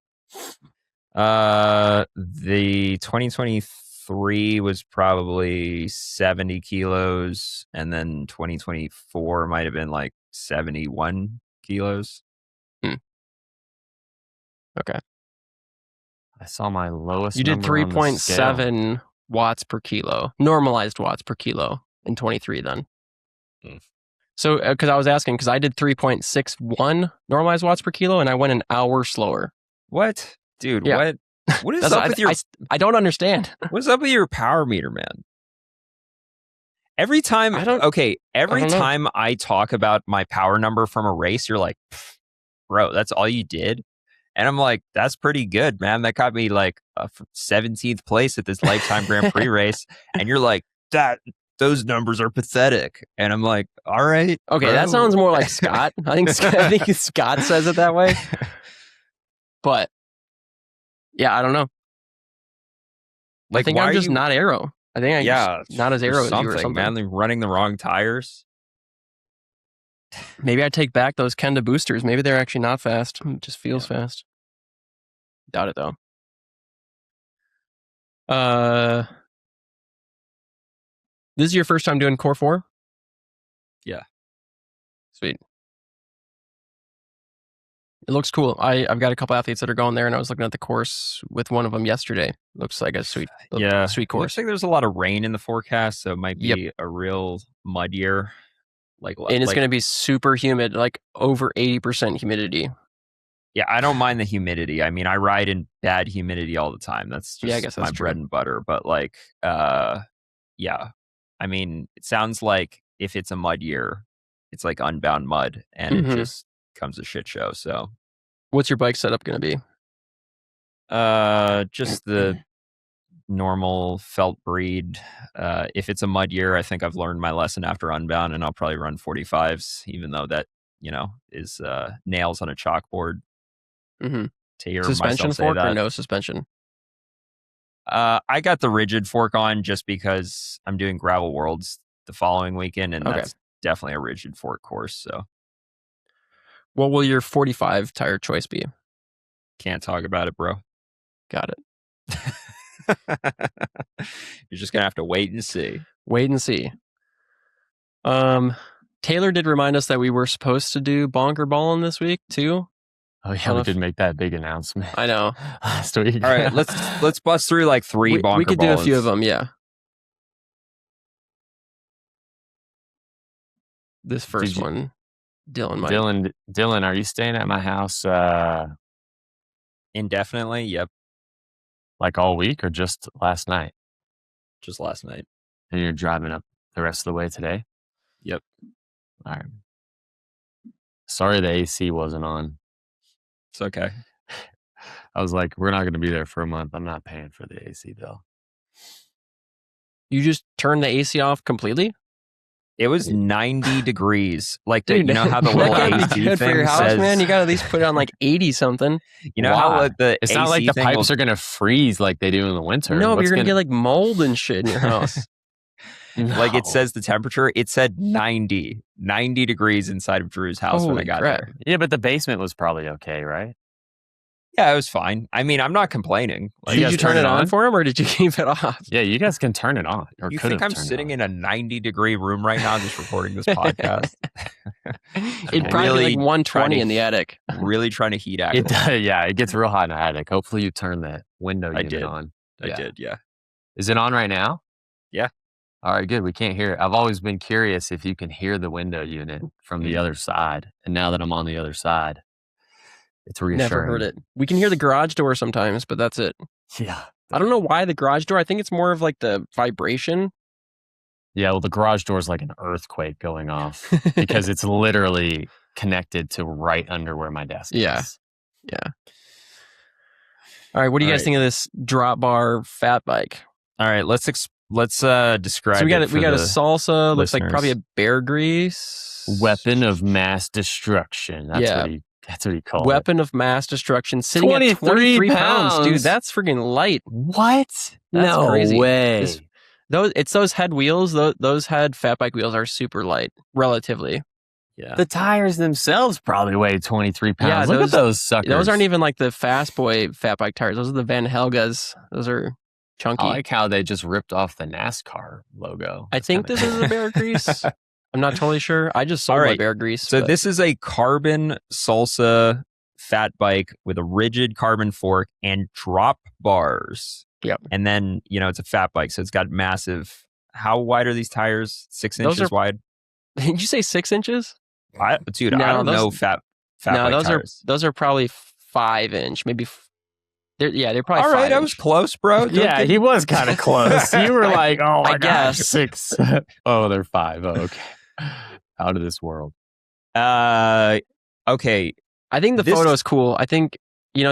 The 2023 was probably 70 kilos, and then 2024 might have been like 71 kilos. Okay. I saw my lowest. You did 3.7 watts per kilo, normalized watts per kilo in 23 then. So, because I was asking, because I did 3.61 normalized watts per kilo, and I went an hour slower. What? Dude, Yeah. what? What is up with your... I don't understand. What's up with your power meter, man? Every time... Every time I talk about my power number from a race, you're like, bro, that's all you did? And I'm like, that's pretty good, man. That got me like 17th place at this Lifetime Grand Prix race. And you're like, those numbers are pathetic. And I'm like, all right. Okay, bro. that sounds more like Scott. I think Scott says it that way. But yeah, I don't know. Like, I think I'm just not aero. I think I'm just not as aero as you or something. Man, running the wrong tires. Maybe I take back those Kenda boosters. Maybe they're actually not fast. It just feels fast. Doubt it though. This is your first time doing Core 4? Yeah. Sweet. It looks cool. I've got a couple athletes that are going there, and I was looking at the course with one of them yesterday. Looks like a sweet course. Looks like there's a lot of rain in the forecast, so it might be a real mud year. And it's going to be super humid, like over 80% humidity. Yeah, I don't mind the humidity. I mean, I ride in bad humidity all the time. That's just I guess that's my bread and butter. But like, yeah. I mean, it sounds like if it's a mud year, it's like unbound mud, and it just comes a shit show. So, what's your bike setup going to be? Just the normal felt breed. If it's a mud year, I think I've learned my lesson after unbound, and I'll probably run 45s, even though that is nails on a chalkboard. To hear suspension myself say fork that. or no suspension? I got the rigid fork on just because I'm doing Gravel Worlds the following weekend, and that's definitely a rigid fork course. So, what will your 45 tire choice be? Can't talk about it, bro. Got it. You're just gonna have to wait and see. Wait and see. Taylor did remind us that we were supposed to do bonker balling this week too. Oh yeah, we did make that big announcement. I know. Last week. All right, let's bust through like three bonker balls. We could do a few of them, yeah. This first one, Dylan might. Dylan, are you staying at my house indefinitely? Yep. Like all week or just last night? Just last night. And you're driving up the rest of the way today? Yep. All right. Sorry the AC wasn't on. It's okay. I was like, we're not going to be there for a month. I'm not paying for the AC bill. You just turned the AC off completely? It was 90 degrees. Like, dude, you know how the little AC good thing for your house, says, man? You got to at least put it on like 80 something. You know how the it's AC not like the thing pipes are going to freeze like they do in the winter. No, but you're going to get like mold and shit in your house. Like it says the temperature, it said 90 degrees inside of Drew's house when I got there. Yeah, but the basement was probably okay, right? Yeah, it was fine. I mean, I'm not complaining. Like, did you turn it on for him or did you keep it off? Yeah, you guys can turn it on. Or you think I'm sitting in a 90-degree room right now just recording this podcast? It'd probably be like 120 in the attic. Really trying to heat out. Yeah, it gets real hot in the attic. Hopefully you turn the window unit on. I did, yeah. Is it on right now? Yeah. All right, good. We can't hear it. I've always been curious if you can hear the window unit from the other side. And now that I'm on the other side, it's reassuring. Never heard it. We can hear the garage door sometimes, but that's it. Yeah. I don't know why the garage door. I think it's more of like the vibration. Yeah, well, the garage door is like an earthquake going off because it's literally connected to right under where my desk is. Yeah. All right, what do you guys think of this drop bar fat bike? All right, let's describe. So we got a salsa. Looks listeners. like probably a bear grease Weapon of mass destruction. That's what he called Weapon of mass destruction. Sitting at 23 pounds, dude. That's freaking light. What? That's no crazy. way. Those head wheels. Those head fat bike wheels are super light, relatively. Yeah. The tires themselves probably weigh 23 pounds. Yeah, Look at those suckers. Those aren't even like the Fast Boy fat bike tires. Those are the Van Helgas. Those are chunky. I like how they just ripped off the NASCAR logo. I think this is a Bear Grease. I'm not totally sure. I just sold my Bear Grease. So this is a carbon salsa fat bike with a rigid carbon fork and drop bars. Yep. And then, it's a fat bike, so it's got massive. How wide are these tires? 6 inches wide? Did you say 6 inches? I don't know fat bike tires. Those are probably 5-inch, maybe. They're probably. All right, I was close, bro. Yeah, he was kind of close. You were like, oh my gosh, guess 6. Oh, they're 5. Oh, okay. Out of this world. Okay. I think the photo is cool. I think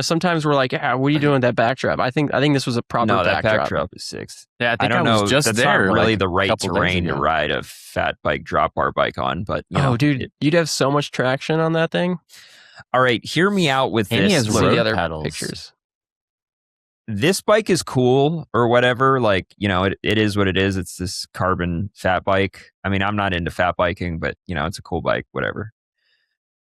sometimes we're like, what are you doing with that backdrop? I think this was a proper backdrop. That backdrop is 6. Yeah, I don't know. Just that's there, not really like the right terrain to ride a fat bike drop bar bike on. But dude, you'd have so much traction on that thing. All right, hear me out with and this. He has Look at road the other pedals. pictures. This bike is cool or whatever. Like, it is what it is. It's this carbon fat bike. I mean, I'm not into fat biking, but it's a cool bike, whatever.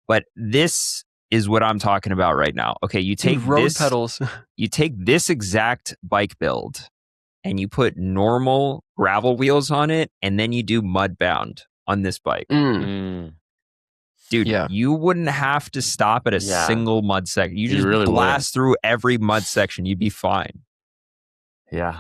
But this is what I'm talking about right now. Okay, you take road pedals. You take this exact bike build and you put normal gravel wheels on it, and then you do mud bound on this bike. Dude, you wouldn't have to stop at a single mud section. You just really blast through every mud section. You'd be fine. Yeah.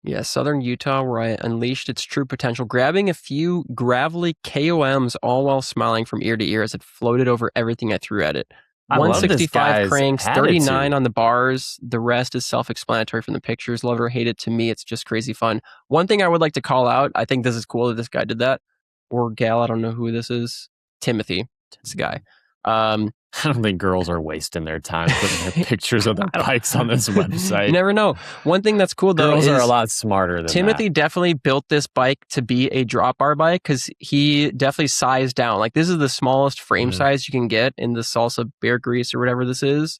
Yeah, Southern Utah, where I unleashed its true potential, grabbing a few gravelly KOMs, all while smiling from ear to ear as it floated over everything I threw at it. 165 cranks, 39 on the bars. The rest is self-explanatory from the pictures. Love it or hate it, to me, it's just crazy fun. One thing I would like to call out, I think this is cool that this guy did that. Or gal, I don't know who this is. Timothy, it's the guy. I don't think girls are wasting their time putting their pictures of their bikes on this website. You never know. One thing that's cool, though, girls are a lot smarter than Timothy definitely built this bike to be a drop bar bike because he definitely sized down. Like, this is the smallest frame size you can get in the Salsa Bear Grease or whatever this is.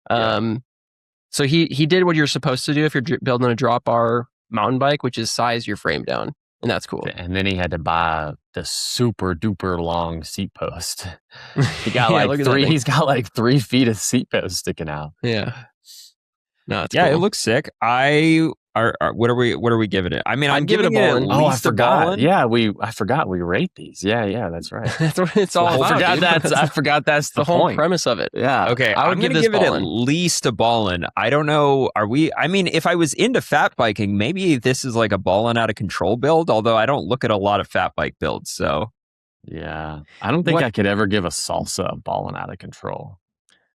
So he did what you're supposed to do if you're building a drop bar mountain bike, which is size your frame down. And that's cool. And then he had to buy the super duper long seat post. He got he's got like 3 feet of seat post sticking out. Yeah. No, it's cool. It looks sick. What are we giving it? I mean, I'd give it a ballin'. Oh, I forgot. Yeah, I forgot we rate these. Yeah, that's right. That's what it's all about. I forgot that's the whole point. Premise of it. Yeah. Okay, I'm going to give it at least a ballin'. I don't know. I mean, if I was into fat biking, maybe this is like a ballin' out of control build, although I don't look at a lot of fat bike builds, so. Yeah. I don't think I could ever give a salsa a ballin' out of control.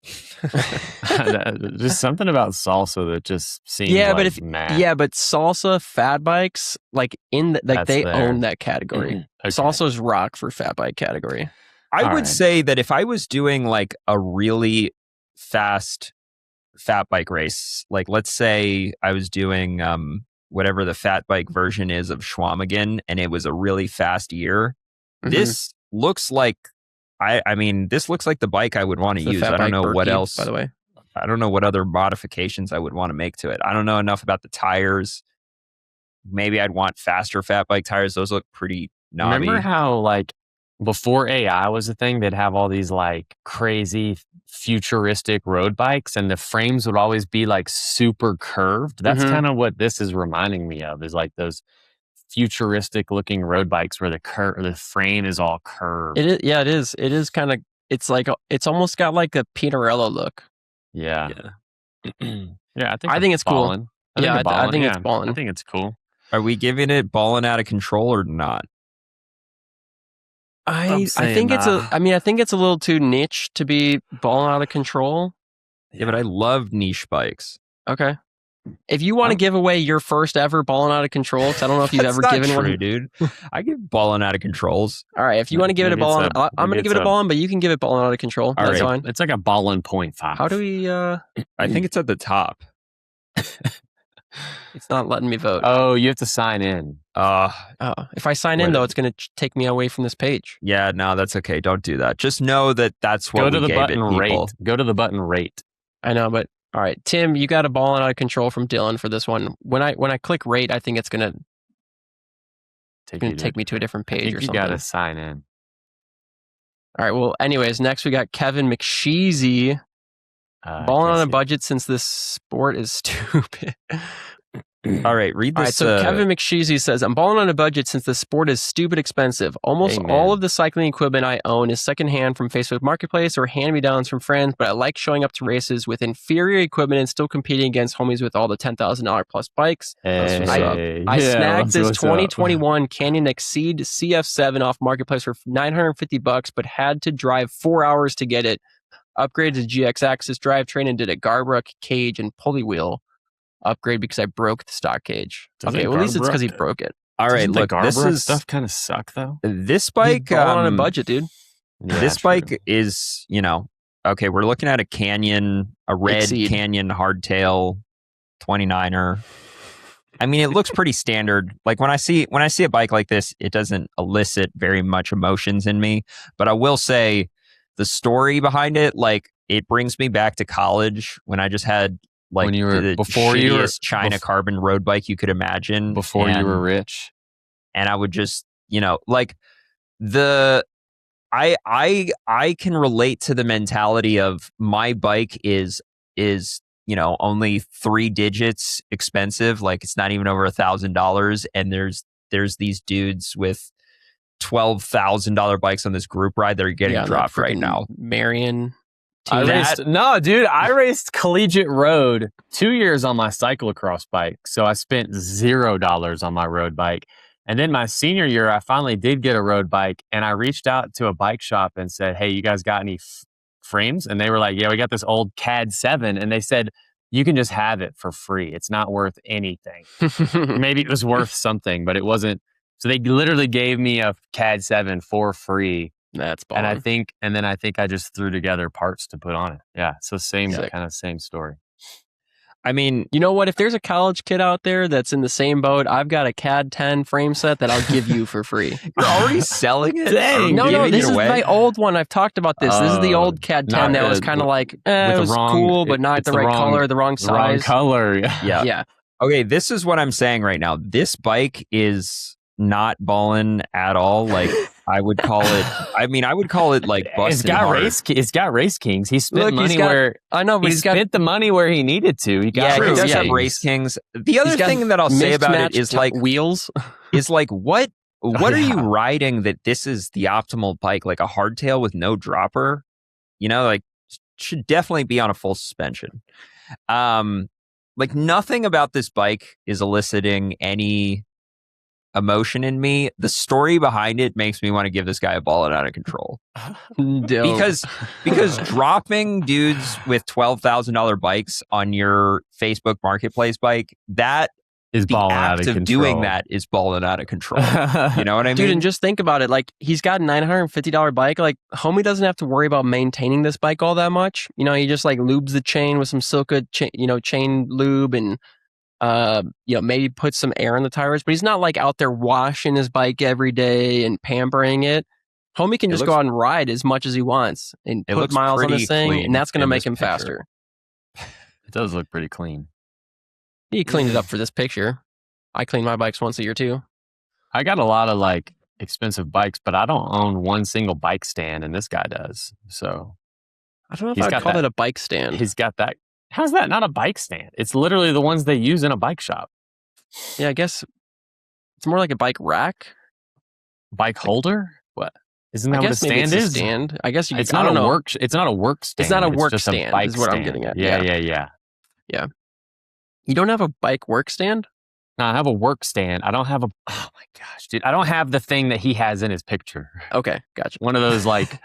Just something about salsa that just seems but salsa fat bikes they own that category. Okay. Salsa's rock for fat bike category. I would say that if I was doing like a really fast fat bike race, like let's say I was doing whatever the fat bike version is of Schwamigan and it was a really fast year, this looks like this looks like the bike I would want to use. I don't know what else. By the way, I don't know what other modifications I would want to make to it. I don't know enough about the tires. Maybe I'd want faster fat bike tires. Those look pretty knobby. Remember how like before AI was a thing, they'd have all these like crazy futuristic road bikes and the frames would always be like super curved. That's kind of what this is reminding me of, is like those futuristic looking road bikes where the frame is all curved. It is. It is kind of. It's like it's almost got like a Pinarello look. Yeah. Yeah. I think it's cool. I think it's ballin'. I think it's cool. Are we giving it ballin' out of control or not? I think it's I think it's a little too niche to be ballin' out of control. Yeah, but I love niche bikes. Okay. If you want to give away your first ever balling out of control, because I don't know if you've ever given true, one, dude. I give balling out of controls. All right, if you want to give it a balling, I'm going to give it a balling, but you can give it balling out of control. All That's right. fine. It's like a balling 0.5. How do we? I think it's at the top. It's not letting me vote. Oh, you have to sign in. If I sign in though, it's going to take me away from this page. Yeah, no, that's okay. Don't do that. Just know that that's what Go to the button rate. Go to the button rate. I know, but all right, Tim, you got a balling out of control from Dylan for this one. When I click rate, I think it's going to take me to a different page or something. You got to sign in. All right. Well, anyways, next we got Kevin McSheezy. Balling on a budget since this sport is stupid. All right, read this. All right, so Kevin McSheezy says, I'm balling on a budget since the sport is stupid expensive. Almost all of the cycling equipment I own is secondhand from Facebook Marketplace or hand-me-downs from friends, but I like showing up to races with inferior equipment and still competing against homies with all the $10,000 plus bikes. I snagged this 2021 Canyon Exceed CF7 off Marketplace for $950, but had to drive 4 hours to get it. Upgraded to GX Axis drivetrain and did a Garbruck cage and pulley wheel upgrade because I broke the stock cage. Okay, well, at least it's because he broke it. All right, look, this is stuff kind of suck though. This bike on a budget, dude. Yeah, this bike is, okay, we're looking at a Canyon, a red Exceed. Canyon hardtail 29er. I mean, it looks pretty standard. Like when I see a bike like this, it doesn't elicit very much emotions in me. But I will say, the story behind it, like it brings me back to college when I just had like the shittiest China carbon road bike you could imagine before you were rich. And I would just, like I can relate to the mentality of my bike is only 3 digits expensive. Like it's not even over $1,000. And there's these dudes with $12,000 bikes on this group ride that are getting dropped right now. Marion. I raced collegiate road 2 years on my cyclocross bike. So I spent $0 on my road bike. And then my senior year, I finally did get a road bike and I reached out to a bike shop and said, hey, you guys got any frames? And they were like, yeah, we got this old CAD 7. And they said, you can just have it for free. It's not worth anything. Maybe it was worth something, but it wasn't. So they literally gave me a CAD 7 for free. That's balling. And then I think I just threw together parts to put on it. Yeah. So same story. I mean, you know what? If there's a college kid out there that's in the same boat, I've got a CAD 10 frame set that I'll give you for free. You're already selling it? Dang, no, this is my old one. I've talked about this. This is the old CAD 10 that was kind of like, it was cool, but not the right color, the wrong size. Wrong color. Yeah. Okay, this is what I'm saying right now. This bike is not balling at all. Like I would call it like busting hard. It's got Race Kings. He spent money spent the money where he needed to. He does have Race Kings. The other thing that I'll say about it is like wheels. Is like what are you riding that this is the optimal bike? Like a hardtail with no dropper? Like should definitely be on a full suspension. Like nothing about this bike is eliciting any emotion in me. The story behind it makes me want to give this guy a ball out of control. because dropping dudes with $12,000 bikes on your Facebook Marketplace bike, that is balling out of control. Doing that is balling out of control. You know what I mean? Dude, and just think about it. Like he's got a $950 bike. Like homie doesn't have to worry about maintaining this bike all that much. He just like lubes the chain with some SILCA chain lube and maybe put some air in the tires, but he's not like out there washing his bike every day and pampering it. Homie can just go out and ride as much as he wants and put miles on this thing, and that's going to make him faster. It does look pretty clean. He cleaned it up for this picture. I clean my bikes once a year too. I got a lot of like expensive bikes, but I don't own one single bike stand, and this guy does. So I don't know if I'd call it a bike stand. He's got that. How's that not a bike stand? It's literally the ones they use in a bike shop. Yeah, I guess it's more like a bike rack. Bike holder? What? Isn't that what a stand is? Stand. I guess it's not a work. It's not a work stand. It's not a work just stand. A bike is what stand. I'm getting at. Yeah. You don't have a bike work stand? No, I have a work stand. I don't have a. Oh my gosh, dude! I don't have the thing that he has in his picture. Okay, gotcha. One of those like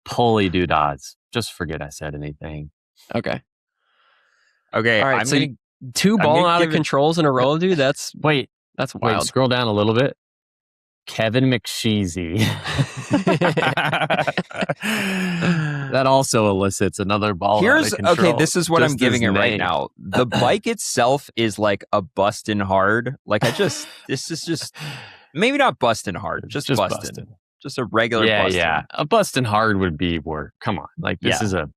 pulley doodads. Just forget I said anything. Okay. All right, Two I'm balling gonna out of give it- controls in a row, dude. That's Wait, wild. scroll down a little bit. Kevin McSheezy. That also elicits another ball out of control. Okay, this is what I'm Just giving his it right name. now. The bike itself is like a bustin' hard. Like this is just maybe not bustin' hard, just bustin'. Just a regular bustin'. Yeah. A bustin' hard would be work. Come on. Like this is a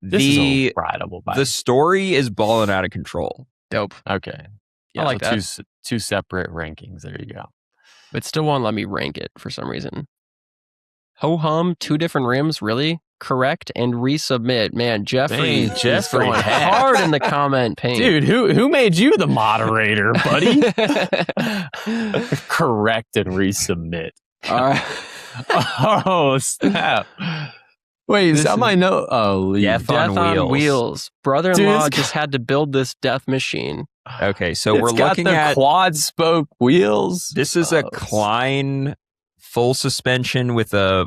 rideable bike. The story is balling out of control. Dope. Okay. I like that. Two separate rankings. There you go. But still won't let me rank it for some reason. Ho-hum, 2 different rims, really? Correct and resubmit. Man, Jeffrey is going hard in the comment pane. Dude, who made you the moderator, buddy? Correct and resubmit. Oh, snap. Wait, is that my note? Oh, Death on wheels. Brother-in-law just had to build this death machine. Okay, so we're looking at quad spoke wheels. This is a Klein full suspension with a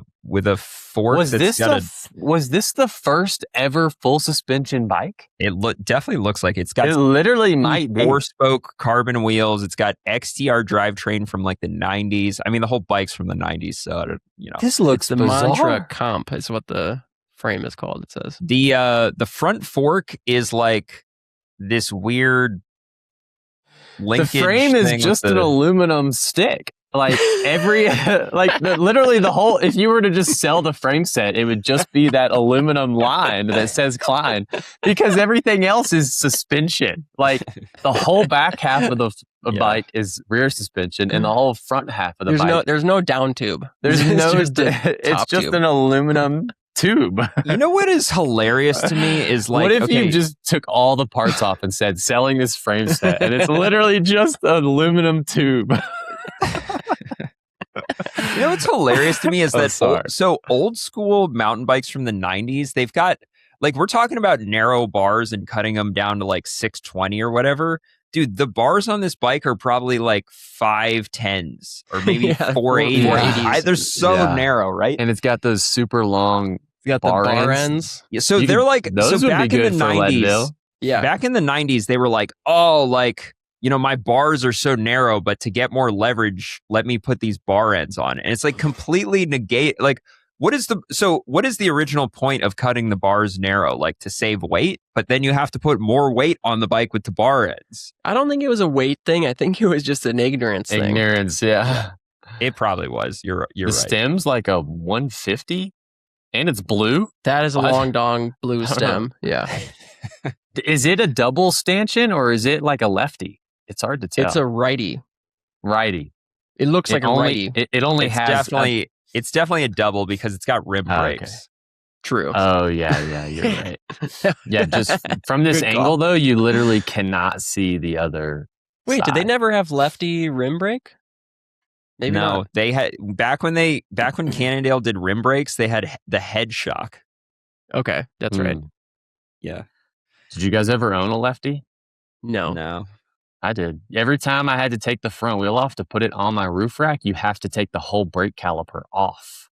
fork. Was this the first ever full suspension bike? It definitely looks like it's got. It literally might be 4-spoke carbon wheels. It's got XTR drivetrain from like the 90s. I mean, the whole bike's from the 90s. So this looks the bizarre. Mantra Comp is what the frame is called. It says the front fork is like this weird linkage. The frame is just an aluminum stick. Like literally the whole, if you were to just sell the frame set, it would just be that aluminum line that says Klein, because everything else is suspension. Like the whole back half of the bike is rear suspension, and the whole front half of the bike. There's no down tube. It's just an aluminum tube. You know what is hilarious to me is like, what if you just took all the parts off and said selling this frame set, and it's literally just an aluminum tube. You know what's hilarious to me is that old school mountain bikes from the 90s, they've got, like, we're talking about narrow bars and cutting them down to like 620 or whatever. Dude, the bars on this bike are probably like 510s or maybe 480s. They're so narrow, right? And it's got those super long bar ends. Yeah, so they're like, those would back be good in the for 90s. Leadville. Yeah. Back in the 90s, they were like, oh, like, my bars are so narrow, but to get more leverage, let me put these bar ends on. And it's like completely negate. Like, what is the original point of cutting the bars narrow? Like to save weight, but then you have to put more weight on the bike with the bar ends. I don't think it was a weight thing. I think it was just an ignorance thing. Ignorance, yeah. It probably was. You're right. The stem's like a 150 and it's blue. That is a long dong blue stem. Yeah. Is it a double stanchion or is it like a lefty? It's hard to tell. It's a righty. Righty. It looks like a righty. It only has it's definitely a double because it's got rim brakes. Okay. True. Oh yeah, you're right. Yeah, just from this angle though, you literally cannot see the other. Wait, side. did they never have lefty rim brake? Maybe no, not. They had back when Cannondale did rim brakes, they had the head shock. Okay, that's right. Yeah. Did you guys ever own a lefty? No. I did. Every time I had to take the front wheel off to put it on my roof rack, you have to take the whole brake caliper off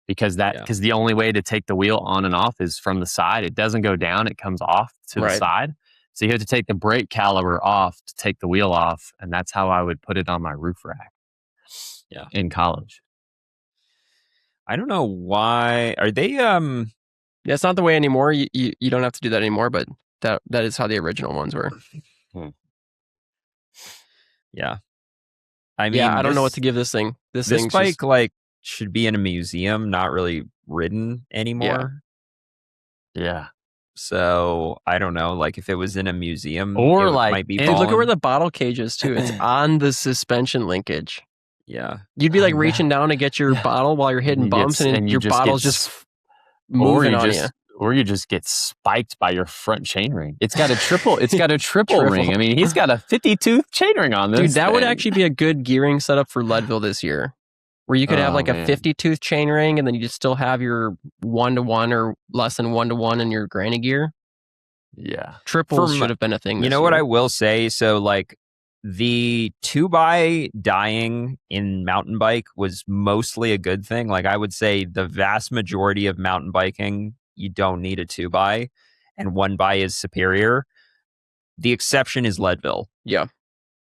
because the only way to take the wheel on and off is from the side. It doesn't go down; it comes off to the side. So you have to take the brake caliper off to take the wheel off, and that's how I would put it on my roof rack. Yeah, in college. I don't know why. Are they? That's not the way anymore. You don't have to do that anymore, but that is how the original ones were. Yeah. I mean, I don't know what to give this thing. This bike like should be in a museum, not really ridden anymore. Yeah. So I don't know, like if it was in a museum, or might be. And look at where the bottle cage is too. It's on the suspension linkage. Yeah. You'd be like reaching down to get your bottle while you're hitting bumps, and your bottle's just moving on you. Or you just get spiked by your front chainring. It's got a triple ring. I mean, he's got a 50-tooth chainring on this. Dude, that would actually be a good gearing setup for Leadville this year, where you could have like a 50-tooth chainring, and then you just still have your 1-to-1 or less than 1-to-1 in your granny gear. Yeah, triples should have been a thing. You know what I will say? So like the 2x dying in mountain bike was mostly a good thing. Like I would say the vast majority of mountain biking, you don't need a 2x, and 1x is superior. The exception is Leadville. Yeah.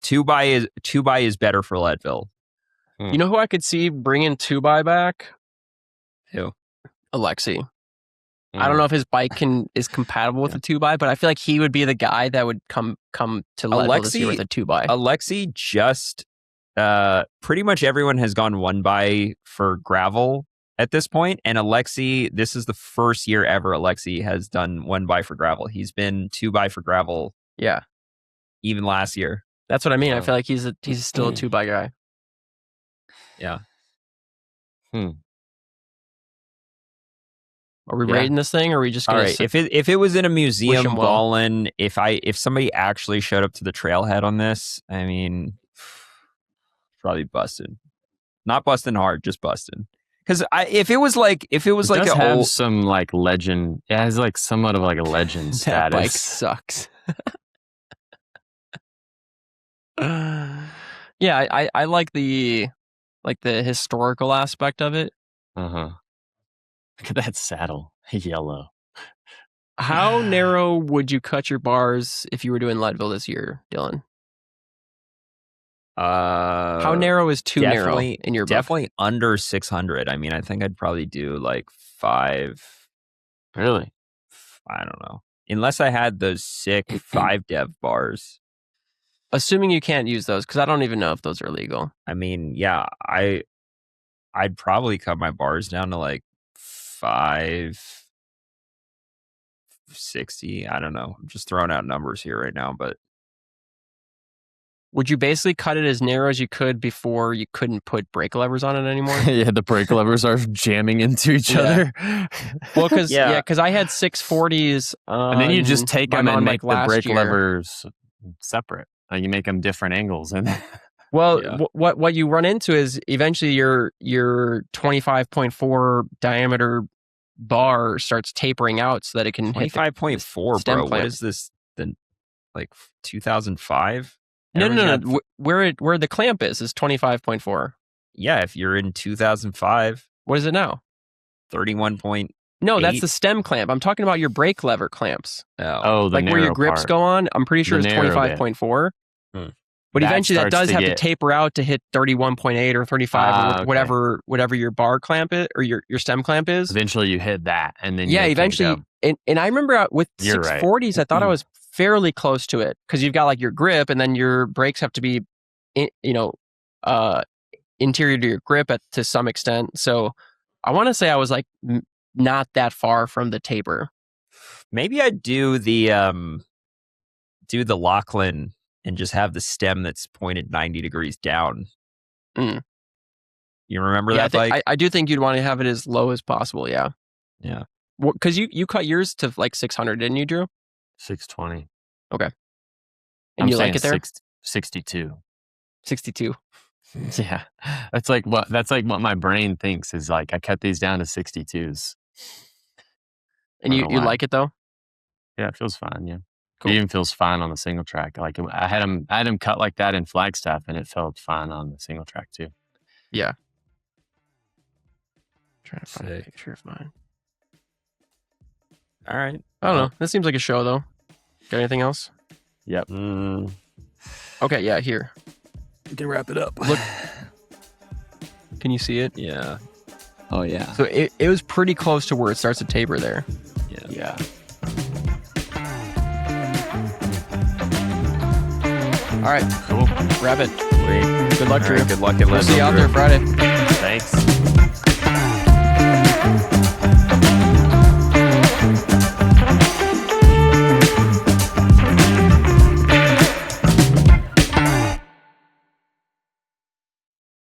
2x is better for Leadville. You know who I could see bringing 2x back? Who? Alexi. I don't know if his bike is compatible with a 2x, but I feel like he would be the guy that would come to Leadville this year with a 2x. Alexi just pretty much everyone has gone 1x for gravel at this point, and Alexi, this is the first year ever Alexi has done 1x for gravel. He's been 2x for gravel. Yeah, even last year. That's what I mean. I feel like he's still a 2x guy. Yeah. Are we rating this thing, or are we just gonna? All right. If it was in a museum ballin', if somebody actually showed up to the trailhead on this, I mean, probably busted. Not busting hard, just busting. Because if it was like a old, some like legend, it has like somewhat of like a legend status. That bike sucks. Yeah, I like the historical aspect of it. Look at that saddle, yellow. How narrow would you cut your bars if you were doing Leadville this year, Dylan? How narrow is too narrow in your book? Definitely under 600. I mean, I think I'd probably do like 5. Really? I don't know. Unless I had those sick 5 dev bars. Assuming you can't use those, because I don't even know if those are legal. I mean, yeah, I'd probably cut my bars down to like 560. I don't know. I'm just throwing out numbers here right now, but would you basically cut it as narrow as you could before you couldn't put brake levers on it anymore? Yeah, the brake levers are jamming into each other. Well, because I had 640s, and then you just take them and make the brake levers separate. You make them different angles, and what you run into is eventually your 25.4 diameter bar starts tapering out so that it can 25.4, bro. What is this? Then like 2005? No. Where the clamp is 25.4. Yeah, if you're in 2005, what is it now? 31. No, that's the stem clamp. I'm talking about your brake lever clamps. Oh, like where your grips go on. I'm pretty sure it's 25.4. But eventually that does have to taper out to hit 31.8 or 35 or whatever your bar clamp is or your stem clamp is. Eventually you hit that, and then eventually. And I remember with 640s, I thought I was fairly close to it because you've got like your grip, and then your brakes have to be, interior to your grip to some extent. So I want to say I was like not that far from the taper. Maybe I'd do the Lachlan and just have the stem that's pointed 90 degrees down. You remember that bike? I do think you'd want to have it as low as possible. Yeah. Yeah. Because you cut yours to like 600, didn't you, Drew? 620. Okay. And you like it there? 62. 62. Yeah. That's like what my brain thinks is like I cut these down to 62s. And you like it though? Yeah, it feels fine. Yeah. Cool. It even feels fine on the single track. Like I had him cut like that in Flagstaff, and it felt fine on the single track too. Yeah. Trying to find a picture of mine. All right. I don't know. This seems like a show though. Got anything else? Yep. Okay. Yeah. Here. We can wrap it up. Look. Can you see it? Yeah. Oh yeah. So it was pretty close to where it starts to taper there. Yeah. All right. Cool. Wrap it. Sweet. Good luck, Drew. Right, good luck at Leadville. We'll see you out there Friday. Thanks.